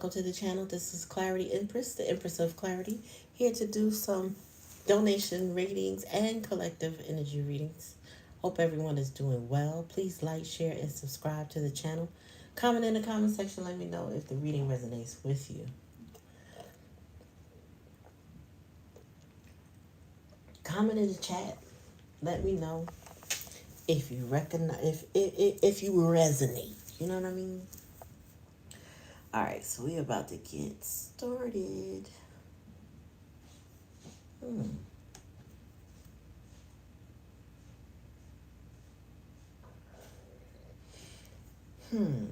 Welcome to the channel. This is Clarity Empress, the Empress of Clarity, here to do some donation readings and collective energy readings. Hope everyone is doing well. Please like, share, and subscribe to the channel. Comment in the comment section. Let me know if the reading resonates with you. Comment in the chat. Let me know if you recognize, if you resonate. You know what I mean? All right, so we're about to get started. Hmm. Hmm.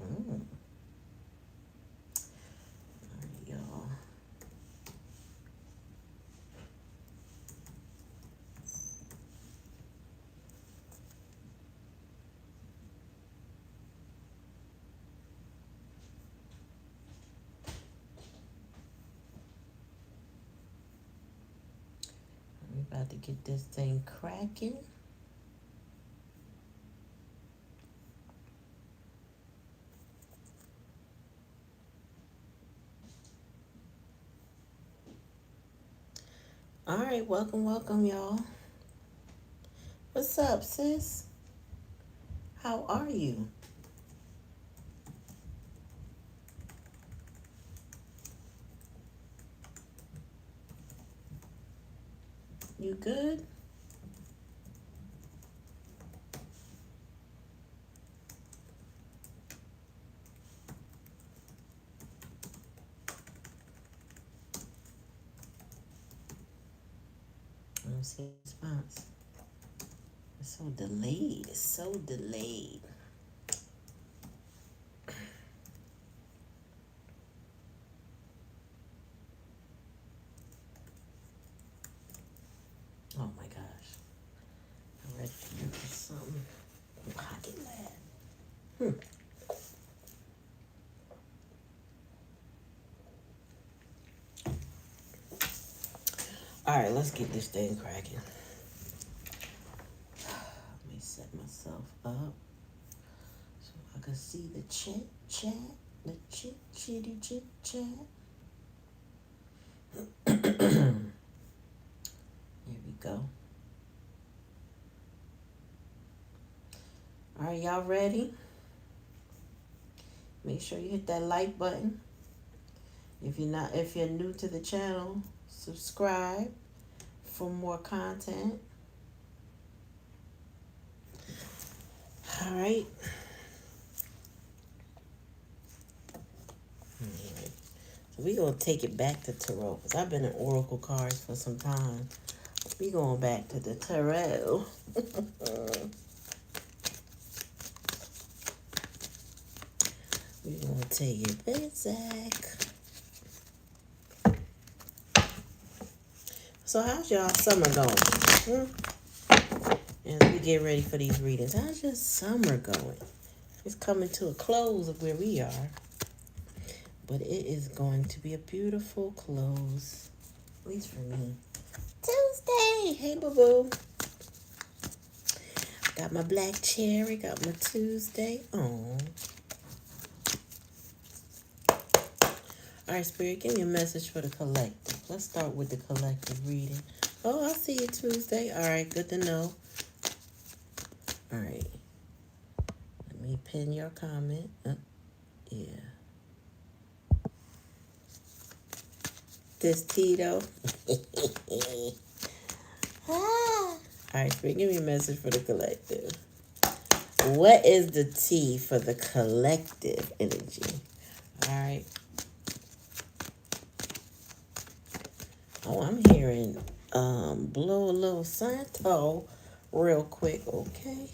Mm. All right, y'all. We're about to get this thing cracking. All right, welcome, y'all. What's up, sis? How are you? You good? I don't see a response. It's so delayed. It's so delayed. Oh my gosh. I'm ready for something. Pocket lab. All right, let's get this thing cracking. Let me set myself up so I can see the chat, the chitty chat. Here we go. All right, y'all ready? Make sure you hit that like button. If you're new to the channel, subscribe for more content. All right. So we're going to take it back to tarot because I've been in oracle cards for some time. We're going back to the tarot. We're going to take it back. So how's y'all summer going? As we get ready for these readings, how's your summer going? It's coming to a close of where we are. But it is going to be a beautiful close. At least for me. Tuesday! Hey, boo-boo. Got my black cherry. Got my Tuesday. Oh. All right, Spirit, give me a message for the collective. Let's start with the collective reading. Oh, I see you Tuesday. All right, good to know. All right. Let me pin your comment. Yeah. This Tito. All right, Spirit, give me a message for the collective. What is the T for the collective energy? All right. Oh, I'm hearing blow a little Santo real quick. Okay.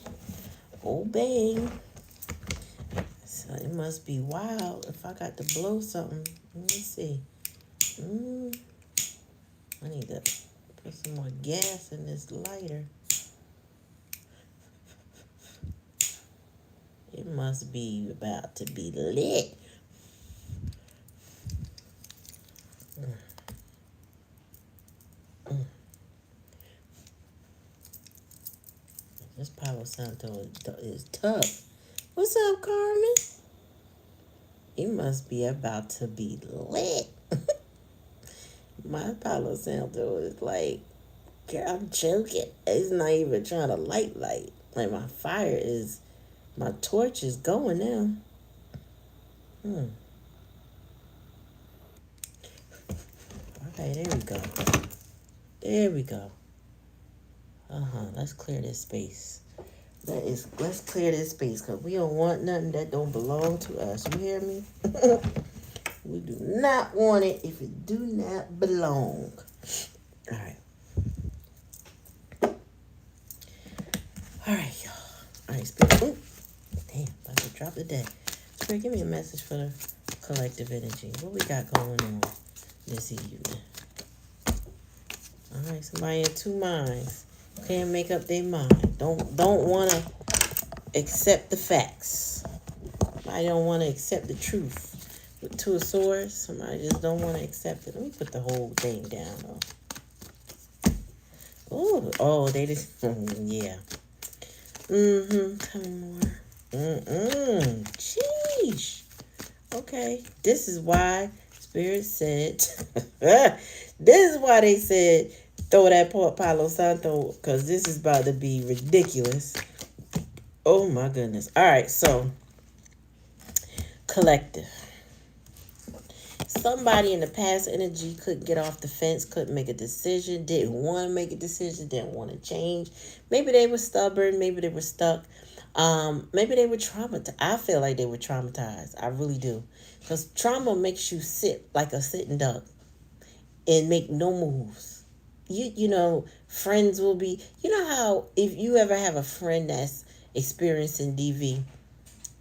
Obey. So it must be wild if I got to blow something. Let me see. I need to put some more gas in this lighter. It must be about to be lit. This power Santo is tough. What's up, Carmen? You must be about to be lit. My Palo Santo is like, girl, I'm joking. It's not even trying to light. Like my fire is, my torch is going now. Okay, there we go. There we go. Let's clear this space. Let's clear this space because we don't want nothing that don't belong to us. You hear me? We do not want it if it do not belong. All right. All right, y'all. All right, Spirit. Ooh, damn, about to drop the deck. Spirit, give me a message for the collective energy. What we got going on this evening? All right, somebody in two minds. Can't make up their mind. Don't want to accept the facts. Somebody don't want to accept the truth. With Two of Swords, somebody just don't want to accept it. Let me put the whole thing down, though. Oh, they just, yeah. Coming more. Sheesh. Okay, this is why Spirit said, this is why they said, throw that Palo Santo, because this is about to be ridiculous. Oh my goodness. All right, so collective. Somebody in the past energy couldn't get off the fence, couldn't make a decision, didn't want to make a decision, didn't want to change. Maybe they were stubborn, maybe they were stuck. Maybe they were traumatized. I feel like they were traumatized. I really do. Because trauma makes you sit like a sitting duck and make no moves. You know, friends will be, you know how if you ever have a friend that's experiencing DV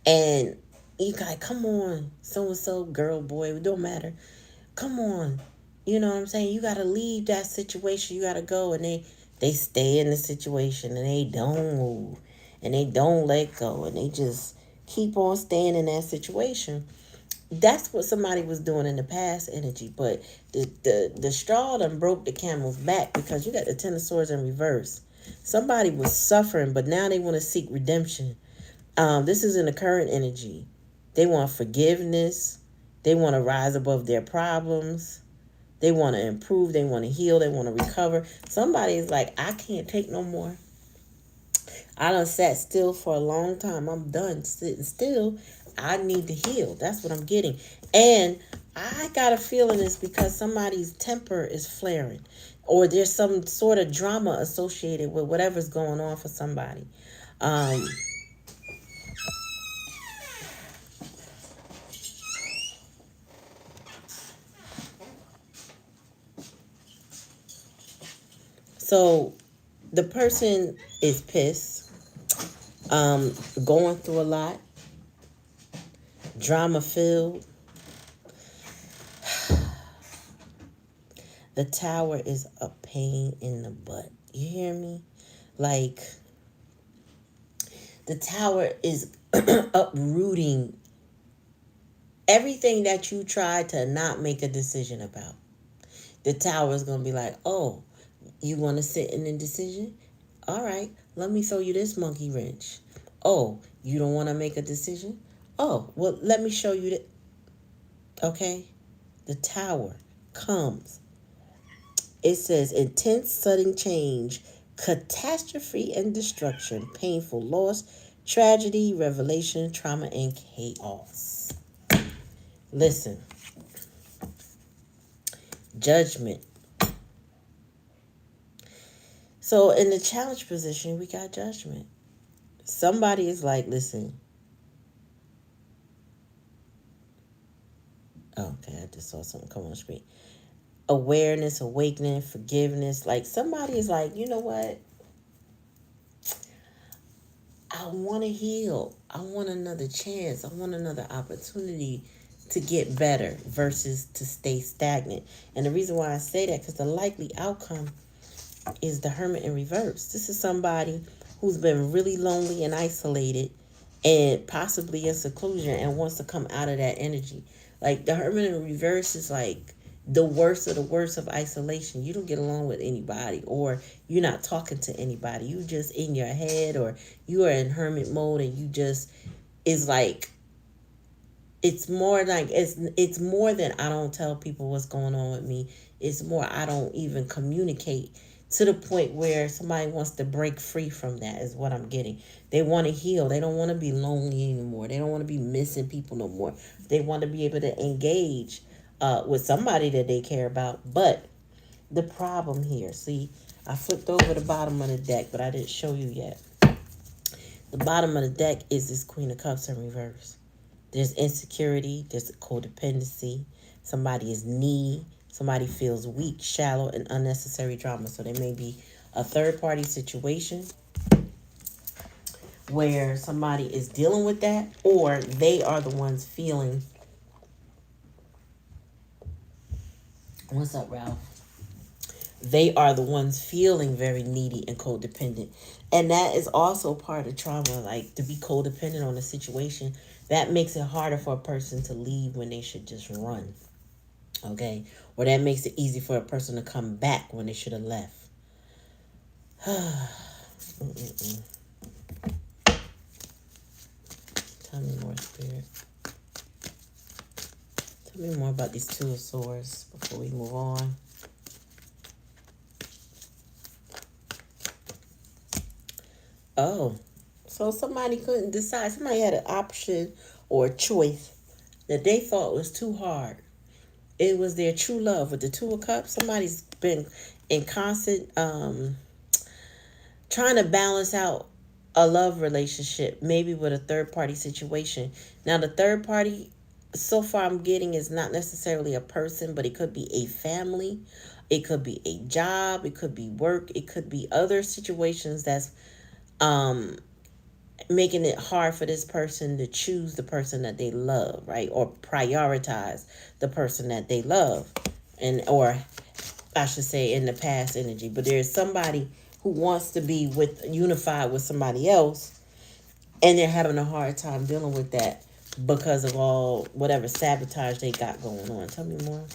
and you got, come on, so-and-so, girl, boy, it don't matter. Come on. You know what I'm saying? You got to leave that situation. You got to go. And they stay in the situation and they don't move. And they don't let go. And they just keep on staying in that situation. That's what somebody was doing in the past energy. But the straw done broke the camel's back because you got the Ten of Swords in reverse. Somebody was suffering, but now they want to seek redemption. This is in the current energy. They want forgiveness. They want to rise above their problems. They want to improve. They want to heal. They want to recover. Somebody's like, I can't take no more. I done sat still for a long time. I'm done sitting still. I need to heal. That's what I'm getting. And I got a feeling it's because somebody's temper is flaring. Or there's some sort of drama associated with whatever's going on for somebody. So the person is pissed, going through a lot, drama filled. The Tower is a pain in the butt. You hear me? Like, the Tower is uprooting everything that you tried to not make a decision about. The Tower is going to be like, oh, you want to sit in indecision? All right, let me throw you this monkey wrench. Oh, you don't want to make a decision? Oh, well, let me show you that. Okay? The Tower comes. It says intense sudden change, catastrophe and destruction, painful loss, tragedy, revelation, trauma, and chaos. Listen. Judgment. So in the challenge position, we got judgment. Somebody is like, listen. Oh, okay, I just saw something come on the screen. Awareness, awakening, forgiveness. Like somebody is like, you know what? I want to heal. I want another chance. I want another opportunity to get better versus to stay stagnant. And the reason why I say that, because the likely outcome is the Hermit in reverse. This is somebody who's been really lonely and isolated and possibly in seclusion and wants to come out of that energy. Like the Hermit in reverse is like the worst of the worst of isolation. You don't get along with anybody, or you're not talking to anybody. You just in your head, or you are in hermit mode, and you just, it's like, it's more like, it's more than I don't tell people what's going on with me. It's more I don't even communicate, to the point where somebody wants to break free from that, is what I'm getting. They want to heal. They don't want to be lonely anymore. They don't want to be missing people no more. They want to be able to engage with somebody that they care about. But the problem here, see, I flipped over the bottom of the deck, but I didn't show you yet. The bottom of the deck is this Queen of Cups in reverse. There's insecurity, there's codependency, somebody is needy, somebody feels weak, shallow, and unnecessary drama. So there may be a third-party situation where somebody is dealing with that, or they are the ones feeling. What's up, Ralph? They are the ones feeling very needy and codependent. And that is also part of trauma, like to be codependent on a situation. That makes it harder for a person to leave when they should just run. Okay? Or that makes it easy for a person to come back when they should have left. Tell me more, Spirit. Tell me more about these Two of Swords before we move on. Oh, so somebody couldn't decide. Somebody had an option or a choice that they thought was too hard. It was their true love with the Two of Cups. Somebody's been in constant trying to balance out a love relationship, maybe with a third-party situation. Now, the third party, so far I'm getting, is not necessarily a person, but it could be a family. It could be a job. It could be work. It could be other situations that's making it hard for this person to choose the person that they love, right? Or prioritize the person that they love. And, or I should say, in the past energy. But there's somebody who wants to be unified with somebody else, and they're having a hard time dealing with that because of all whatever sabotage they got going on. Tell me more.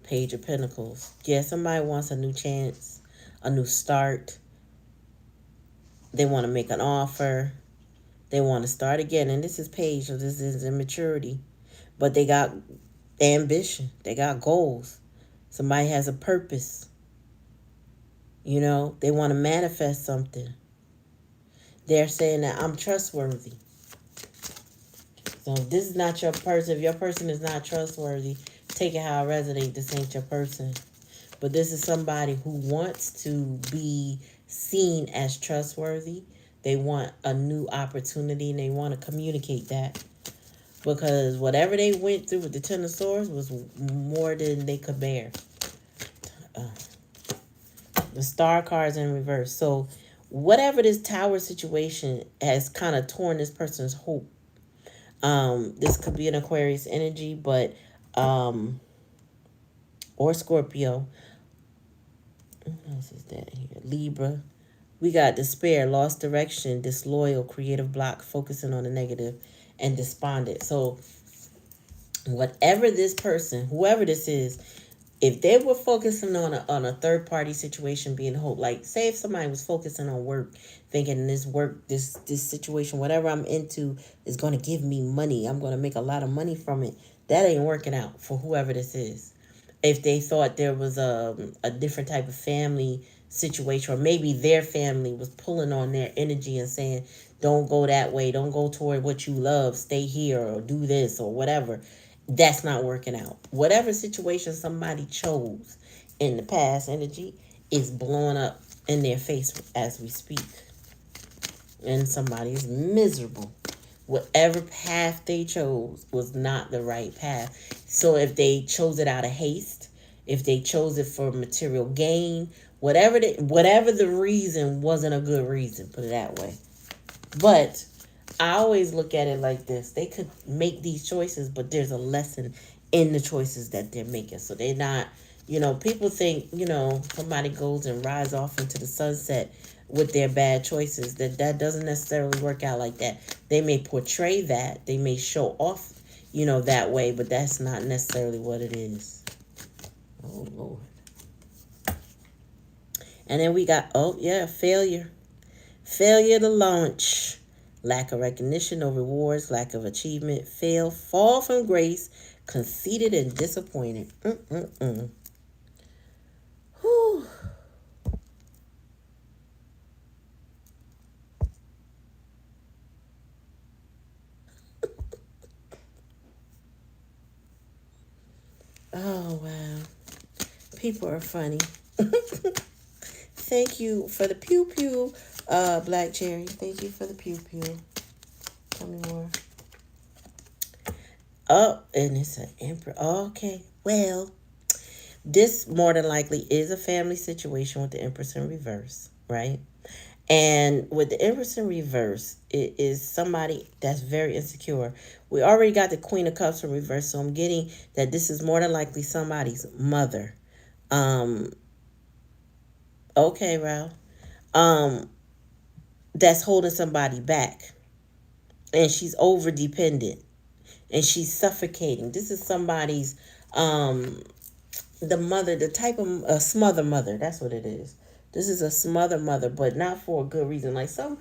Page of Pentacles. Yeah, somebody wants a new chance, a new start. They want to make an offer. They want to start again. And this is Page, so this is immaturity. But they got ambition. They got goals. Somebody has a purpose. You know, they want to manifest something. They're saying that I'm trustworthy. So if this is not your person, if your person is not trustworthy, take it how it resonates. This ain't your person. But this is somebody who wants to be seen as trustworthy. They want a new opportunity, and they want to communicate that. Because whatever they went through with the Ten of Swords was more than they could bear. The Star card's in reverse. So whatever this Tower situation has kind of torn this person's hope. This could be an Aquarius energy, but or Scorpio. What else is that here? Libra. We got despair, lost direction, disloyal, creative block, focusing on the negative, and despondent. So whatever this person, whoever this is, if they were focusing on a third party situation being hope, like say if somebody was focusing on work, thinking this work, this situation, whatever I'm into is going to give me money, I'm going to make a lot of money from it, that ain't working out for whoever this is. If they thought there was a different type of family situation, or maybe their family was pulling on their energy and saying, don't go that way, don't go toward what you love, stay here, or do this, or whatever. That's not working out. Whatever situation somebody chose in the past energy is blowing up in their face as we speak. And somebody is miserable. Whatever path they chose was not the right path. So if they chose it out of haste, if they chose it for material gain, whatever the reason wasn't a good reason, put it that way. But I always look at it like this. They could make these choices, but there's a lesson in the choices that they're making. So they're not, people think, somebody goes and rides off into the sunset with their bad choices. That doesn't necessarily work out like that. They may portray that. They may show off, that way, but that's not necessarily what it is. Oh, Lord. And then we got, failure. Failure to launch. Lack of recognition or rewards, lack of achievement, fail, fall from grace, conceited and disappointed. Whew. Oh, wow. People are funny. Thank you for the pew pew, Black Cherry. Thank you for the pew pew. Tell me more. Oh, and it's an emperor. Okay, well, this more than likely is a family situation with the Empress in reverse, right? And with the Empress in reverse, it is somebody that's very insecure. We already got the Queen of Cups in reverse, so I'm getting that this is more than likely somebody's mother. Okay, Ralph. That's holding somebody back. And she's over dependent. And she's suffocating. This is somebody's the mother, the type of a smother mother. That's what it is. This is a smother mother, but not for a good reason. Like some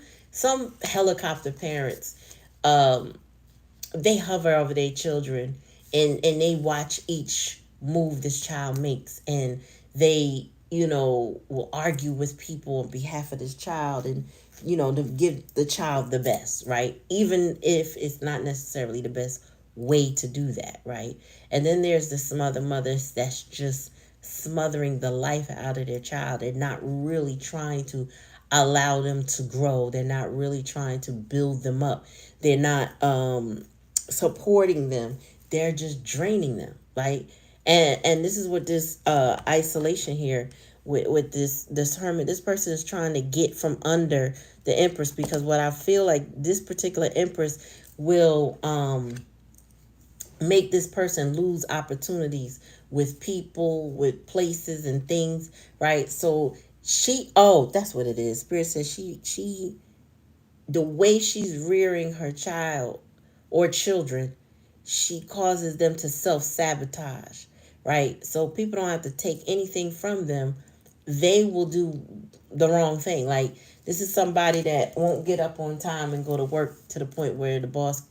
helicopter parents, they hover over their children and they watch each move this child makes, and they will argue with people on behalf of this child, and to give the child the best, right? Even if it's not necessarily the best way to do that, right? And then there's the smother mothers that's just smothering the life out of their child. They're not really trying to allow them to grow. They're not really trying to build them up. They're not supporting them. They're just draining them, right? And this is what this isolation here with this hermit, this person is trying to get from under the Empress, because what I feel like this particular Empress will make this person lose opportunities with people, with places and things, right? So that's what it is. Spirit says she the way she's rearing her child or children, she causes them to self-sabotage, right? So people don't have to take anything from them. They will do the wrong thing. Like, this is somebody that won't get up on time and go to work to the point where the boss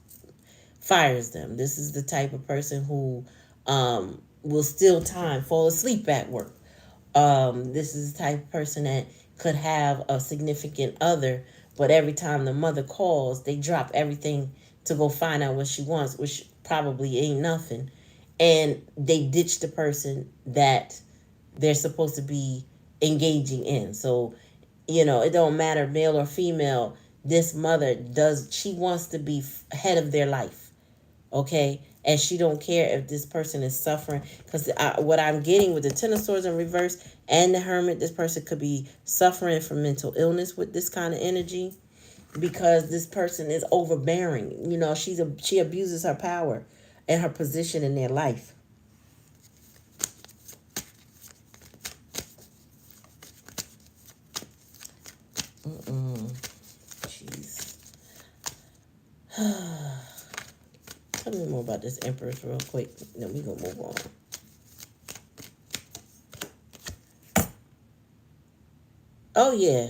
fires them. This is the type of person who will steal time, fall asleep at work. This is the type of person that could have a significant other, but every time the mother calls, they drop everything to go find out what she wants, which probably ain't nothing. And they ditch the person that they're supposed to be engaging in. So, it don't matter, male or female, this mother she wants to be head of their life. Okay? And she don't care if this person is suffering, because what I'm getting with the Ten of Swords in reverse and the Hermit, this person could be suffering from mental illness with this kind of energy, because this person is overbearing. She abuses her power and her position in their life. Jeez. Tell me more about this Empress real quick. Then we gonna move on. Oh yeah.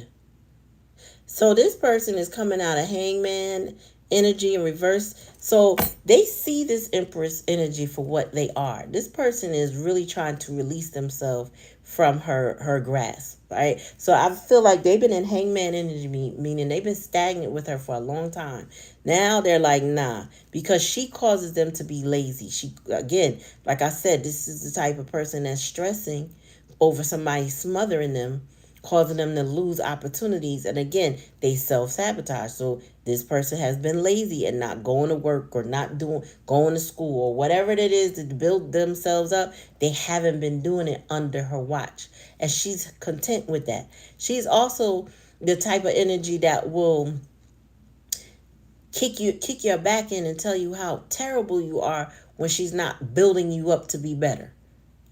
So this person is coming out of Hangman energy in reverse. So they see this Empress energy for what they are. This person is really trying to release themselves from her grasp, right? So I feel like they've been in Hangman energy, meaning they've been stagnant with her for a long time. Now they're like, nah, because she causes them to be lazy. She, again, like I said, this is the type of person that's stressing over somebody smothering them, causing them to lose opportunities. And again, they self-sabotage. So this person has been lazy and not going to work or not going to school or whatever it is to build themselves up. They haven't been doing it under her watch. And she's content with that. She's also the type of energy that will kick your back in and tell you how terrible you are when she's not building you up to be better.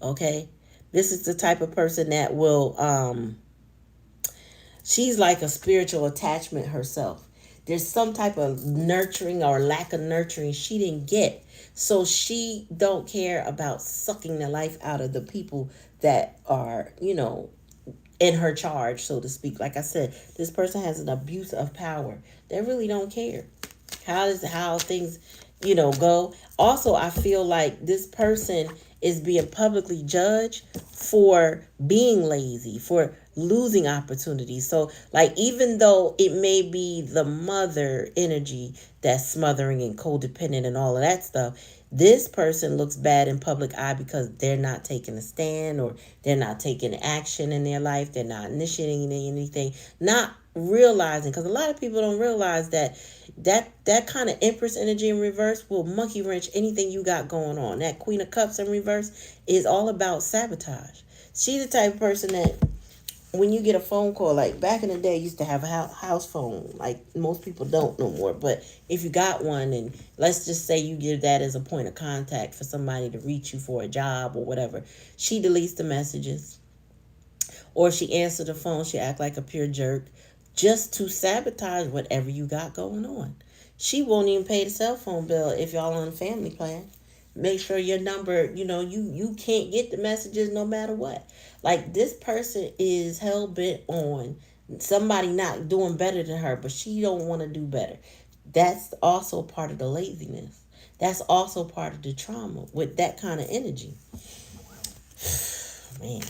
Okay? This is the type of person that will she's like a spiritual attachment herself. there's some type of nurturing or lack of nurturing she didn't get. So she don't care about sucking the life out of the people that are, in her charge, so to speak. Like I said, this person has an abuse of power. They really don't care how things, go. Also, I feel like this person is being publicly judged for being lazy, for losing opportunities. So, like, even though it may be the mother energy that's smothering and codependent and all of that stuff, this person looks bad in public eye because they're not taking a stand, or they're not taking action in their life. They're not initiating anything, not realizing, because a lot of people don't realize that kind of Empress energy in reverse will monkey wrench anything you got going on. That Queen of Cups in reverse is all about sabotage. She's the type of person that when you get a phone call, like back in the day, you used to have a house phone. Like most people don't no more. But if you got one, and let's just say you give that as a point of contact for somebody to reach you for a job or whatever, she deletes the messages, or she answered the phone. She act like a pure jerk just to sabotage whatever you got going on. She won't even pay the cell phone bill if y'all on a family plan. Make sure your number, you can't get the messages no matter what. Like this person is hell bent on somebody not doing better than her, but she don't want to do better. That's also part of the laziness. That's also part of the trauma with that kind of energy. Man,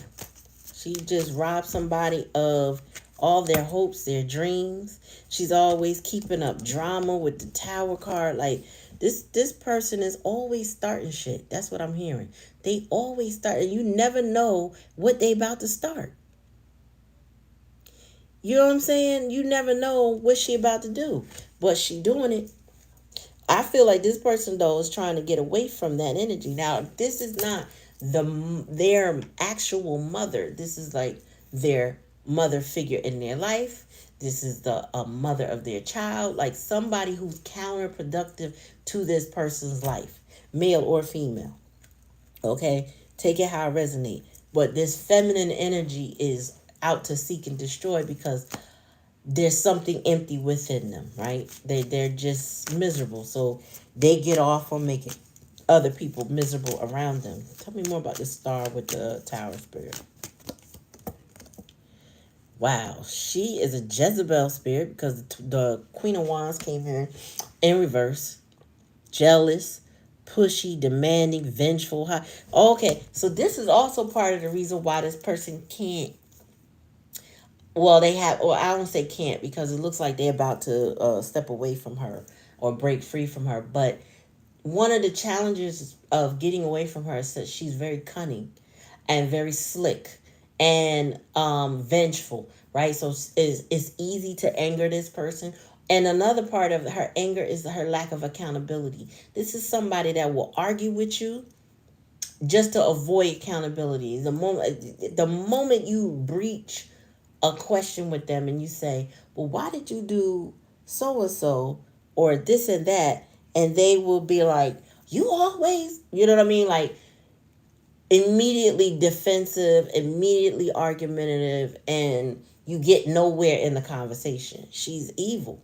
she just robbed somebody of all their hopes, their dreams. She's always keeping up drama with the Tower card. Like this person is always starting shit. That's what I'm hearing. They always start, and you never know what they about to start. You know what I'm saying? You never know what she about to do, but she doing it. I feel like this person though is trying to get away from that energy. Now, this is not their actual mother. This is like their mother figure in their life. This is the mother of their child, like somebody who's counterproductive to this person's life, male or female. Okay, take it how it resonates. But this feminine energy is out to seek and destroy because there's something empty within them, right? They're just miserable, so they get off on making other people miserable around them. Tell me more about this star with the Tower spirit. Wow, she is a Jezebel spirit because the Queen of Wands came here in reverse. Jealous, pushy, demanding, vengeful. Okay, so this is also part of the reason why this person can't. Well, they have, or I don't say can't because it looks like they're about to step away from her or break free from her. But one of the challenges of getting away from her is that she's very cunning and very slick and vengeful, right? So it's easy to anger this person. And another part of her anger is her lack of accountability. This is somebody that will argue with you just to avoid accountability. The moment you breach a question with them and you say, well, why did you do so and so or this and that? And they will be like, you always, you know what I mean? Like immediately defensive, immediately argumentative, and you get nowhere in the conversation. She's evil.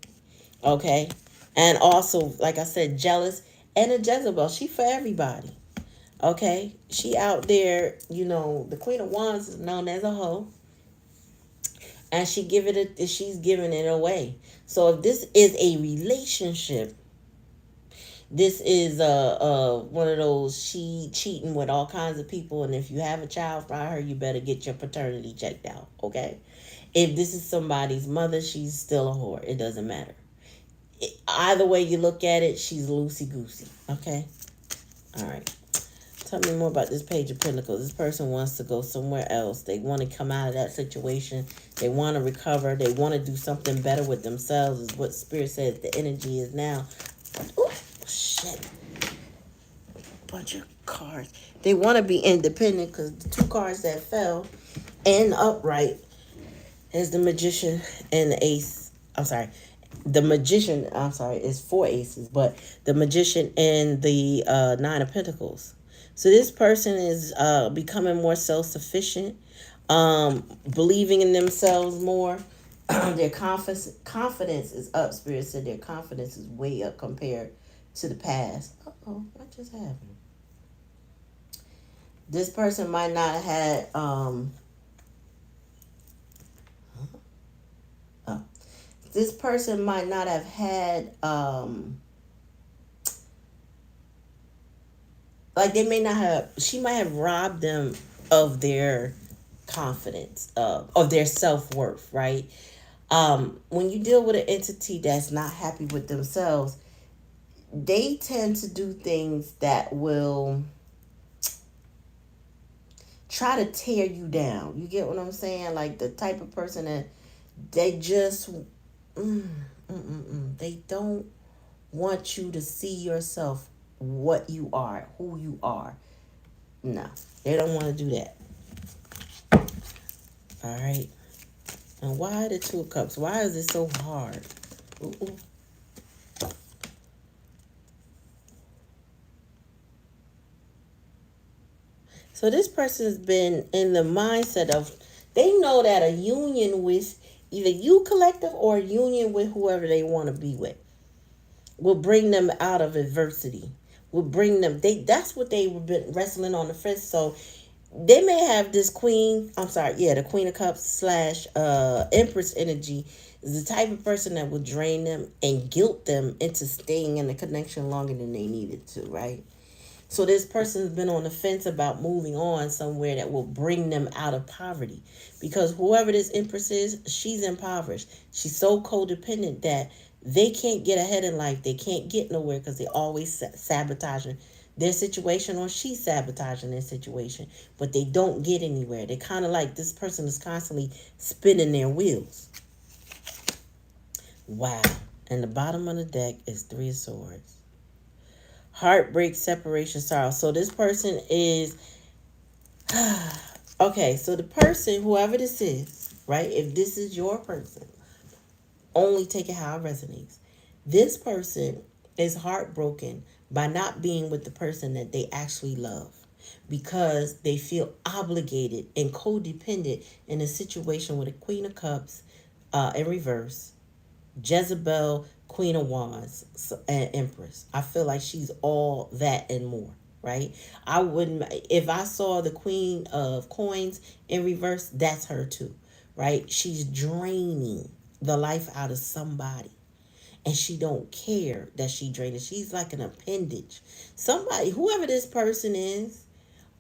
Okay. And also, like I said, jealous and a Jezebel. She for everybody. Okay. She out there, the Queen of Wands is known as a hoe. And she's giving it away. So if this is a relationship, this is one of those she cheating with all kinds of people, and if you have a child by her, you better get your paternity checked out. Okay, if this is somebody's mother, she's still a whore. It doesn't matter. Either way you look at it, she's loosey goosey. Okay, all right. Tell me more about this Page of Pentacles. This person wants to go somewhere else. They want to come out of that situation. They want to recover. They want to do something better with themselves, is what Spirit says the energy is now. Oh, shit. Bunch of cards. They want to be independent because the two cards that fell and upright is the Magician and the Ace. I'm sorry. The Magician, is 4 aces, but the Magician and the 9 of Pentacles. So this person is becoming more self-sufficient, believing in themselves more, Their confidence is up. Spirit said their confidence is way up compared to the past. Uh-oh, what just happened? This person might not have had oh, this person might not have had like they may not have, she might have robbed them of their confidence, of their self-worth, right? When you deal with an entity that's not happy with themselves, they tend to do things that will try to tear you down. You get what I'm saying? Like the type of person that they just they don't want you to see yourself, what you are, who you are. No, they don't want to do that. All right. And why the Two of Cups? Why is it so hard? Ooh, ooh. So this person's been in the mindset of, they know that a union with either you collective or a union with whoever they want to be with will bring them out of adversity. Will bring them. That's what they've been wrestling on the fence. So they may have this queen. I'm sorry, yeah, the Queen of Cups slash Empress energy is the type of person that will drain them and guilt them into staying in the connection longer than they needed to, right? So this person's been on the fence about moving on somewhere that will bring them out of poverty. Because whoever this Empress is, she's impoverished. She's so codependent that they can't get ahead in life. They can't get nowhere because they're always sabotaging their situation, or she's sabotaging their situation. But they don't get anywhere. They kind of like, this person is constantly spinning their wheels. Wow. And the bottom of the deck is Three of Swords. Heartbreak, separation, sorrow. So this person is okay. So the person, whoever this is, right? If this is your person, only take it how it resonates. This person is heartbroken by not being with the person that they actually love, because they feel obligated and codependent in a situation with a Queen of Cups in reverse, Jezebel, Queen of Wands, and Empress. I feel like she's all that and more, right? I wouldn't, if I saw the Queen of Coins in reverse, that's her too, right? She's draining the life out of somebody, and she don't care that she drained it. She's like an appendage. Somebody, whoever this person is,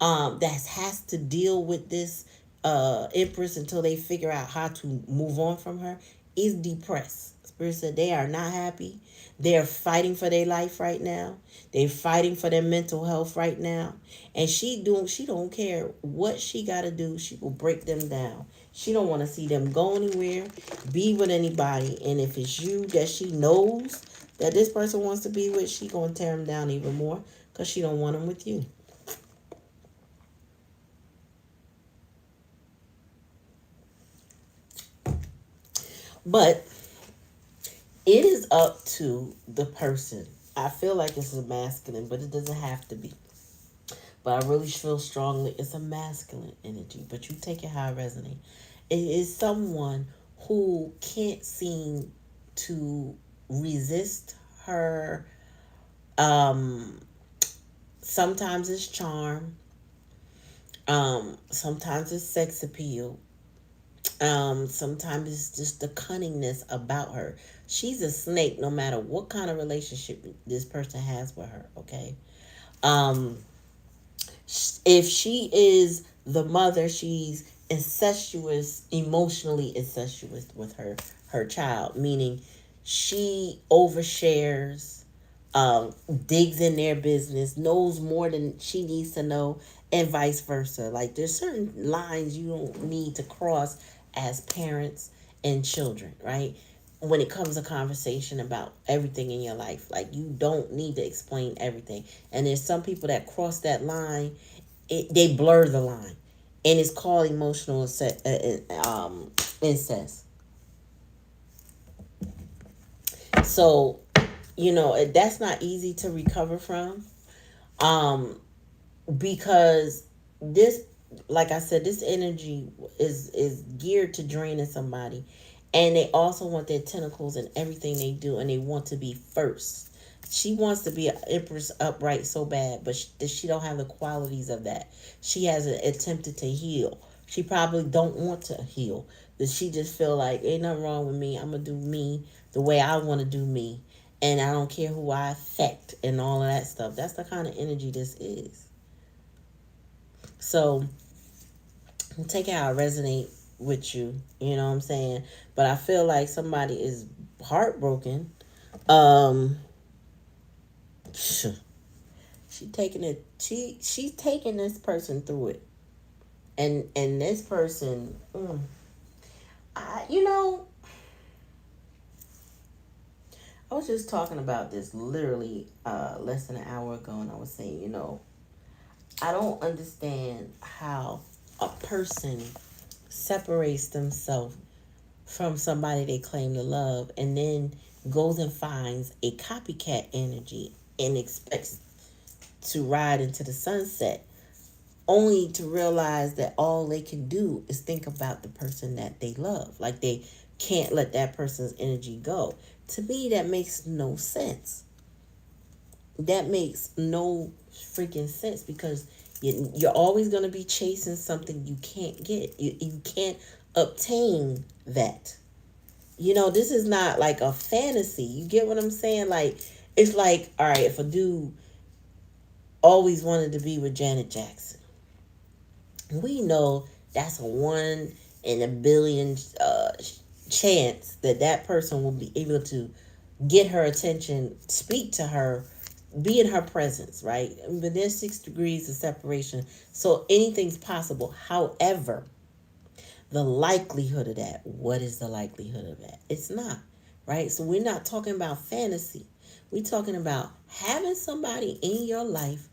that has to deal with this Empress until they figure out how to move on from her, is depressed. Spirit said they are not happy. They're fighting for their life right now. They're fighting for their mental health right now. And she don't care what she gotta do. She will break them down. She don't want to see them go anywhere, be with anybody. And if it's you that she knows that this person wants to be with, she gonna tear them down even more because she don't want them with you. But it is up to the person. I feel like it's a masculine, but it doesn't have to be. But I really feel strongly it's a masculine energy. But you take it how it resonates. It is someone who can't seem to resist her. Sometimes it's charm. Sometimes it's sex appeal. Sometimes it's just the cunningness about her. She's a snake no matter what kind of relationship this person has with her, okay? Um, if she is the mother, she's incestuous, emotionally incestuous with her child, meaning she overshares, digs in their business, knows more than she needs to know, and vice versa. Like there's certain lines you don't need to cross as parents and children, right? When it comes to conversation about everything in your life, like you don't need to explain everything. And there's some people that cross that line, they blur the line, and it's called emotional incest. So, that's not easy to recover from, um, because this, like I said, this energy is geared to draining somebody, And they also want their tentacles in everything they do, and they want to be first. She wants to be an empress upright so bad, but she don't have the qualities of that. She hasn't attempted to heal. She probably don't want to heal. That she just feel like ain't nothing wrong with me. I'm gonna do me the way I want to do me, and I don't care who I affect and all of that stuff. That's the kind of energy this is. So take how I resonate with you. You know what I'm saying? But I feel like somebody is heartbroken. She taking it. She's taking this person through it, and this person, you know, I was just talking about this literally less than an hour ago, and I was saying, you know, I don't understand how a person separates themselves from somebody they claim to love and then goes and finds a copycat energy and expects to ride into the sunset, only to realize that all they can do is think about the person that they love. Like they can't let that person's energy go. To me, that makes no sense. That makes no freaking sense, because you're always going to be chasing something you can't get. You can't obtain that. You know, this is not like a fantasy. You get what I'm saying? Like, it's like, all right, if a dude always wanted to be with Janet Jackson, we know that's a 1 in a billion chance that that person will be able to get her attention, speak to her, be in her presence, right? But there's 6 degrees of separation, so anything's possible. However, the likelihood of that, what is the likelihood of that? It's not, right? So we're not talking about fantasy. We're talking about having somebody in your life,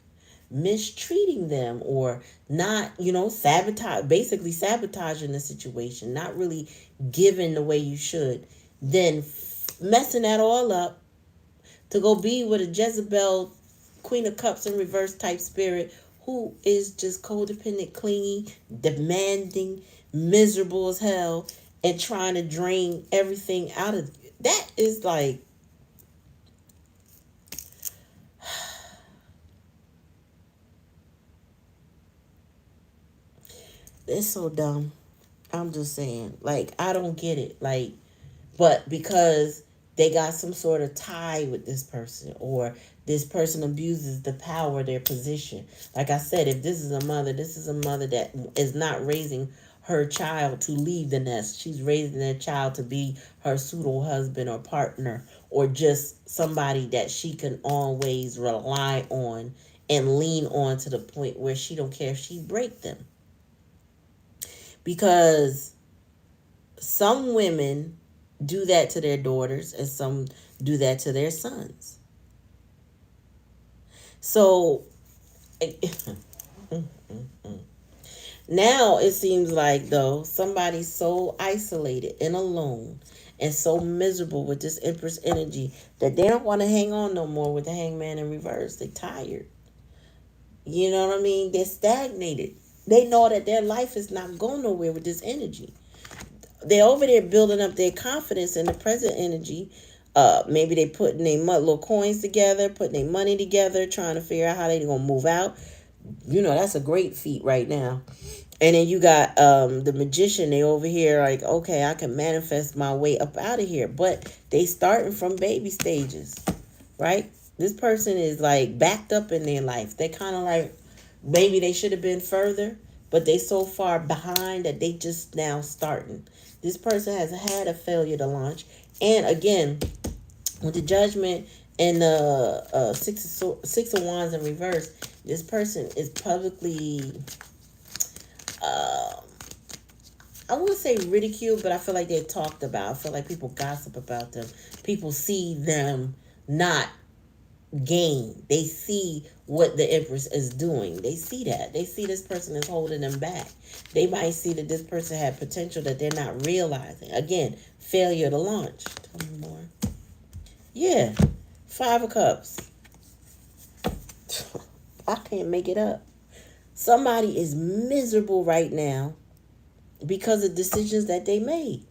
mistreating them, or not, you know, basically sabotaging the situation, not really giving the way you should, then messing that all up to go be with a Jezebel, Queen of Cups in reverse type spirit, who is just codependent, clingy, demanding, miserable as hell, and trying to drain everything out of you. That is like, it's so dumb. I'm just saying, like, I don't get it. Like, but because they got some sort of tie with this person, or this person abuses the power of their position. Like I said, if this is a mother, this is a mother that is not raising her child to leave the nest. She's raising their child to be her pseudo husband or partner, or just somebody that she can always rely on and lean on, to the point where she don't care if she break them. Because some women do that to their daughters, and some do that to their sons. So now it seems like, though, somebody's so isolated and alone and so miserable with this Empress energy that they don't want to hang on no more with the Hangman in reverse. They're tired. You know what I mean? They're stagnated. They know that their life is not going nowhere with this energy. They're over there building up their confidence in the present energy. Maybe they putting their little coins together, putting their money together, trying to figure out how they gonna move out. You know, that's a great feat right now. And then you got the magician. They over here like, okay, I can manifest my way up out of here. But they starting from baby stages, right? This person is like backed up in their life. They kind of like, maybe they should have been further, but they so far behind that they just now starting. This person has had a failure to launch. And again, with the Judgment and the six of Wands in reverse, this person is publicly, I wouldn't say ridiculed, but I feel like they're talked about. I feel like people gossip about them. People see them not gain. They see what the Empress is doing. They see that. They see this person is holding them back. They might see that this person had potential that they're not realizing. Again, failure to launch. Tell me more. Yeah. 5 of Cups. I can't make it up. Somebody is miserable right now because of decisions that they made.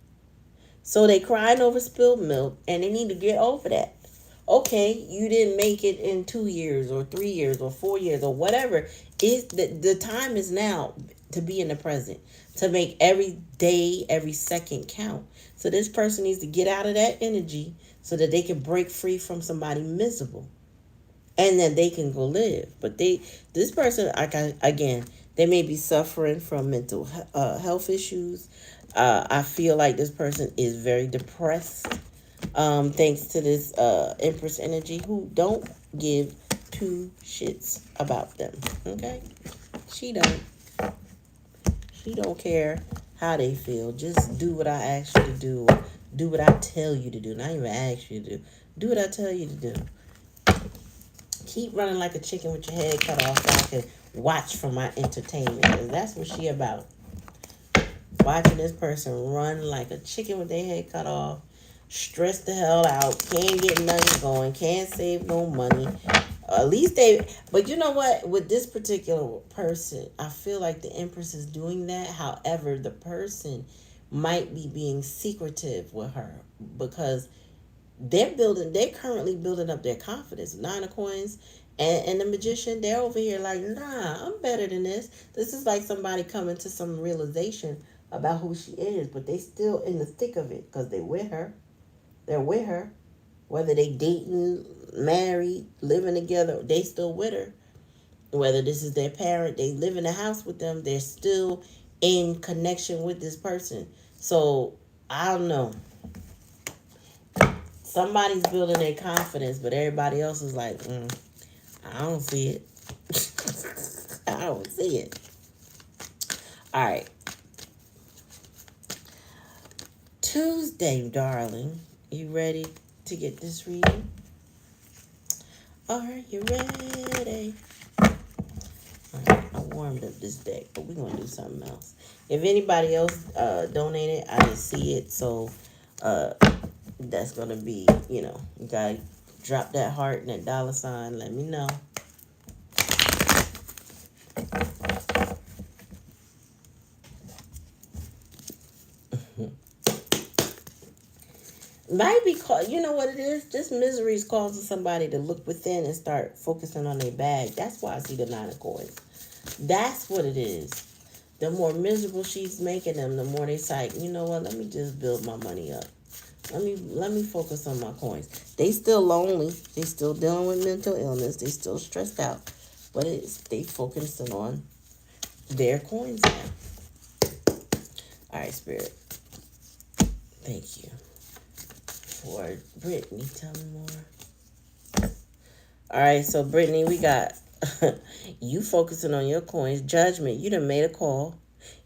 So they crying over spilled milk, and they need to get over that. Okay, you didn't make it in 2 years or 3 years or 4 years or whatever. The time is now to be in the present, to make every day, every second count. So this person needs to get out of that energy so that they can break free from somebody miserable, and then they can go live. But this person, again, they may be suffering from mental health issues. I feel like this person is very depressed, thanks to this Empress energy, who don't give two shits about them. Okay, she don't care how they feel. Just do what I ask you to do. Do what I tell you to do. Not even ask you to do. Do what I tell you to do. Keep running like a chicken with your head cut off so I can watch for my entertainment. Because that's what she about. Watching this person run like a chicken with their head cut off. Stressed the hell out. Can't get nothing going. Can't save no money. At least but you know what? With this particular person, I feel like the Empress is doing that. However, the person might be being secretive with her because they're currently building up their confidence. Nine of Coins and the Magician, they're over here like, nah, I'm better than this. This is like somebody coming to some realization about who she is, but they still in the thick of it because they're with her. Whether they dating, married, living together, they still with her. Whether this is their parent, they live in the house with them, they're still in connection with this person. So I don't know. Somebody's building their confidence, but everybody else is like, I don't see it. I don't see it. All right. Tuesday, darling. You ready to get this reading? Are you ready? All right. I warmed up this deck, but we're going to do something else. If anybody else donated, I didn't see it. So that's going to be, you got to drop that heart and that dollar sign. Let me know. Might be called, you know what it is? Just misery is causing somebody to look within and start focusing on their bag. That's why I see the Nine of Coins. That's what it is. The more miserable she's making them, the more they say, you know what? Let me just build my money up. Let me focus on my coins. They still lonely. They still dealing with mental illness. They still stressed out. But they focusing on their coins now. All right, Spirit. Thank you. For Brittany, tell me more. All right, so Brittany, we got you focusing on your coins. Judgment, you done made a call,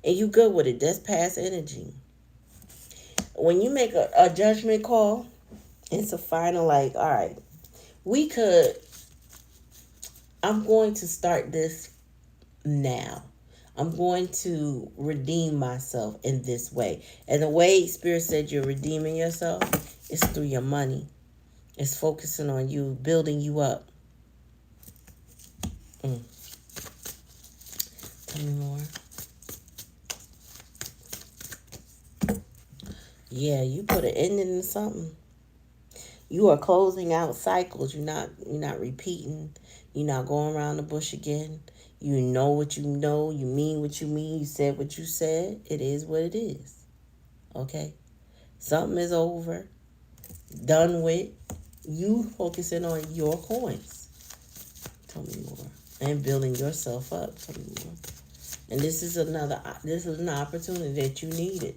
and you good with it. That's past energy. When you make a judgment call, it's a final, like, all right, I'm going to start this now. I'm going to redeem myself in this way. And the way Spirit said you're redeeming yourself is through your money. It's focusing on you, building you up. Tell me more. Yeah, you put an ending to something. You are closing out cycles. You're not repeating. You're not going around the bush again. You know what you know. You mean what you mean. You said what you said. It is what it is. Okay? Something is over. Done with. You focusing on your coins. Tell me more. And building yourself up. Tell me more. And this is an opportunity that you needed.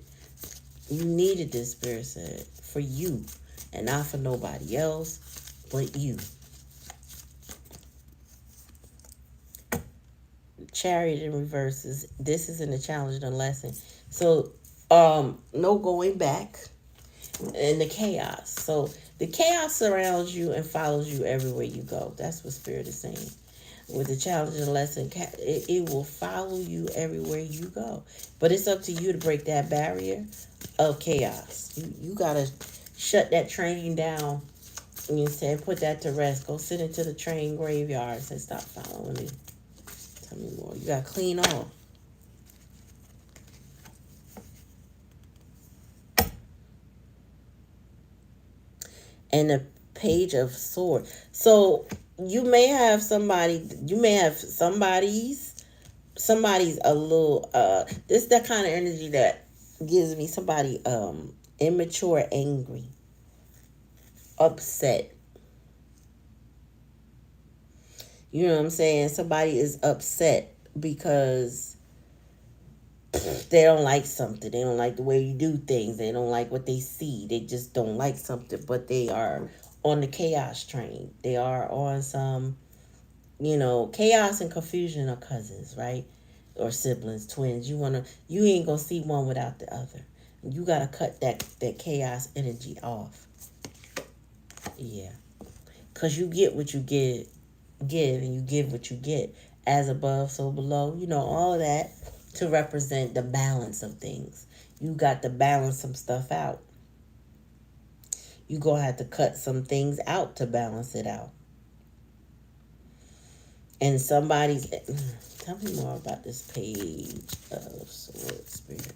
You needed this, Spirit said, for you. And not for nobody else but you. Chariot in reverse this is in the challenge and lesson. So no going back in the chaos. So the chaos surrounds you and follows you everywhere you go. That's what Spirit is saying. With the challenge and lesson, it will follow you everywhere you go. But it's up to you to break that barrier of chaos. You gotta shut that train down. And you said, put that to rest. Go sit into the train graveyard and say, stop following me. Tell me more. You gotta clean off. and the Page of Swords. So you may have somebody's a little this is that kind of energy that gives me somebody immature, angry, upset. You know what I'm saying? Somebody is upset because they don't like something. They don't like the way you do things. They don't like what they see. They just don't like something, but they are on the chaos train. They are on some, chaos and confusion are cousins, right? Or siblings, twins. You ain't gonna see one without the other. You gotta cut that chaos energy off. Yeah. Cause you get what you give, and you give what you get. As above, so below. All of that to represent the balance of things. You got to balance some stuff out. You gonna have to cut some things out to balance it out. And somebody's tell me more about this Page of Swords, Spirit.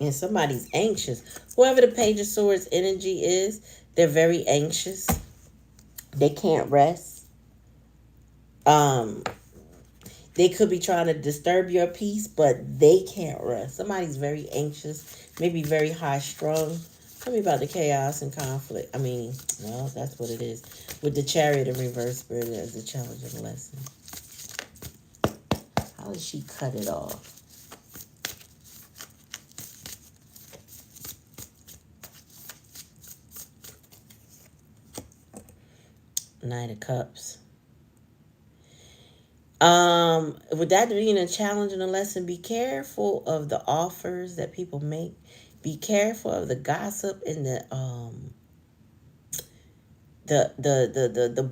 And somebody's anxious. Whoever the Page of Swords energy is, they're very anxious. They can't rest. They could be trying to disturb your peace, but they can't rest. Somebody's very anxious, maybe very high strung. Tell me about the chaos and conflict. Well, that's what it is. With the Chariot in reverse, Spirit as a challenging lesson. How does she cut it off? Knight of Cups. With that being a challenge and a lesson, be careful of the offers that people make. Be careful of the gossip and the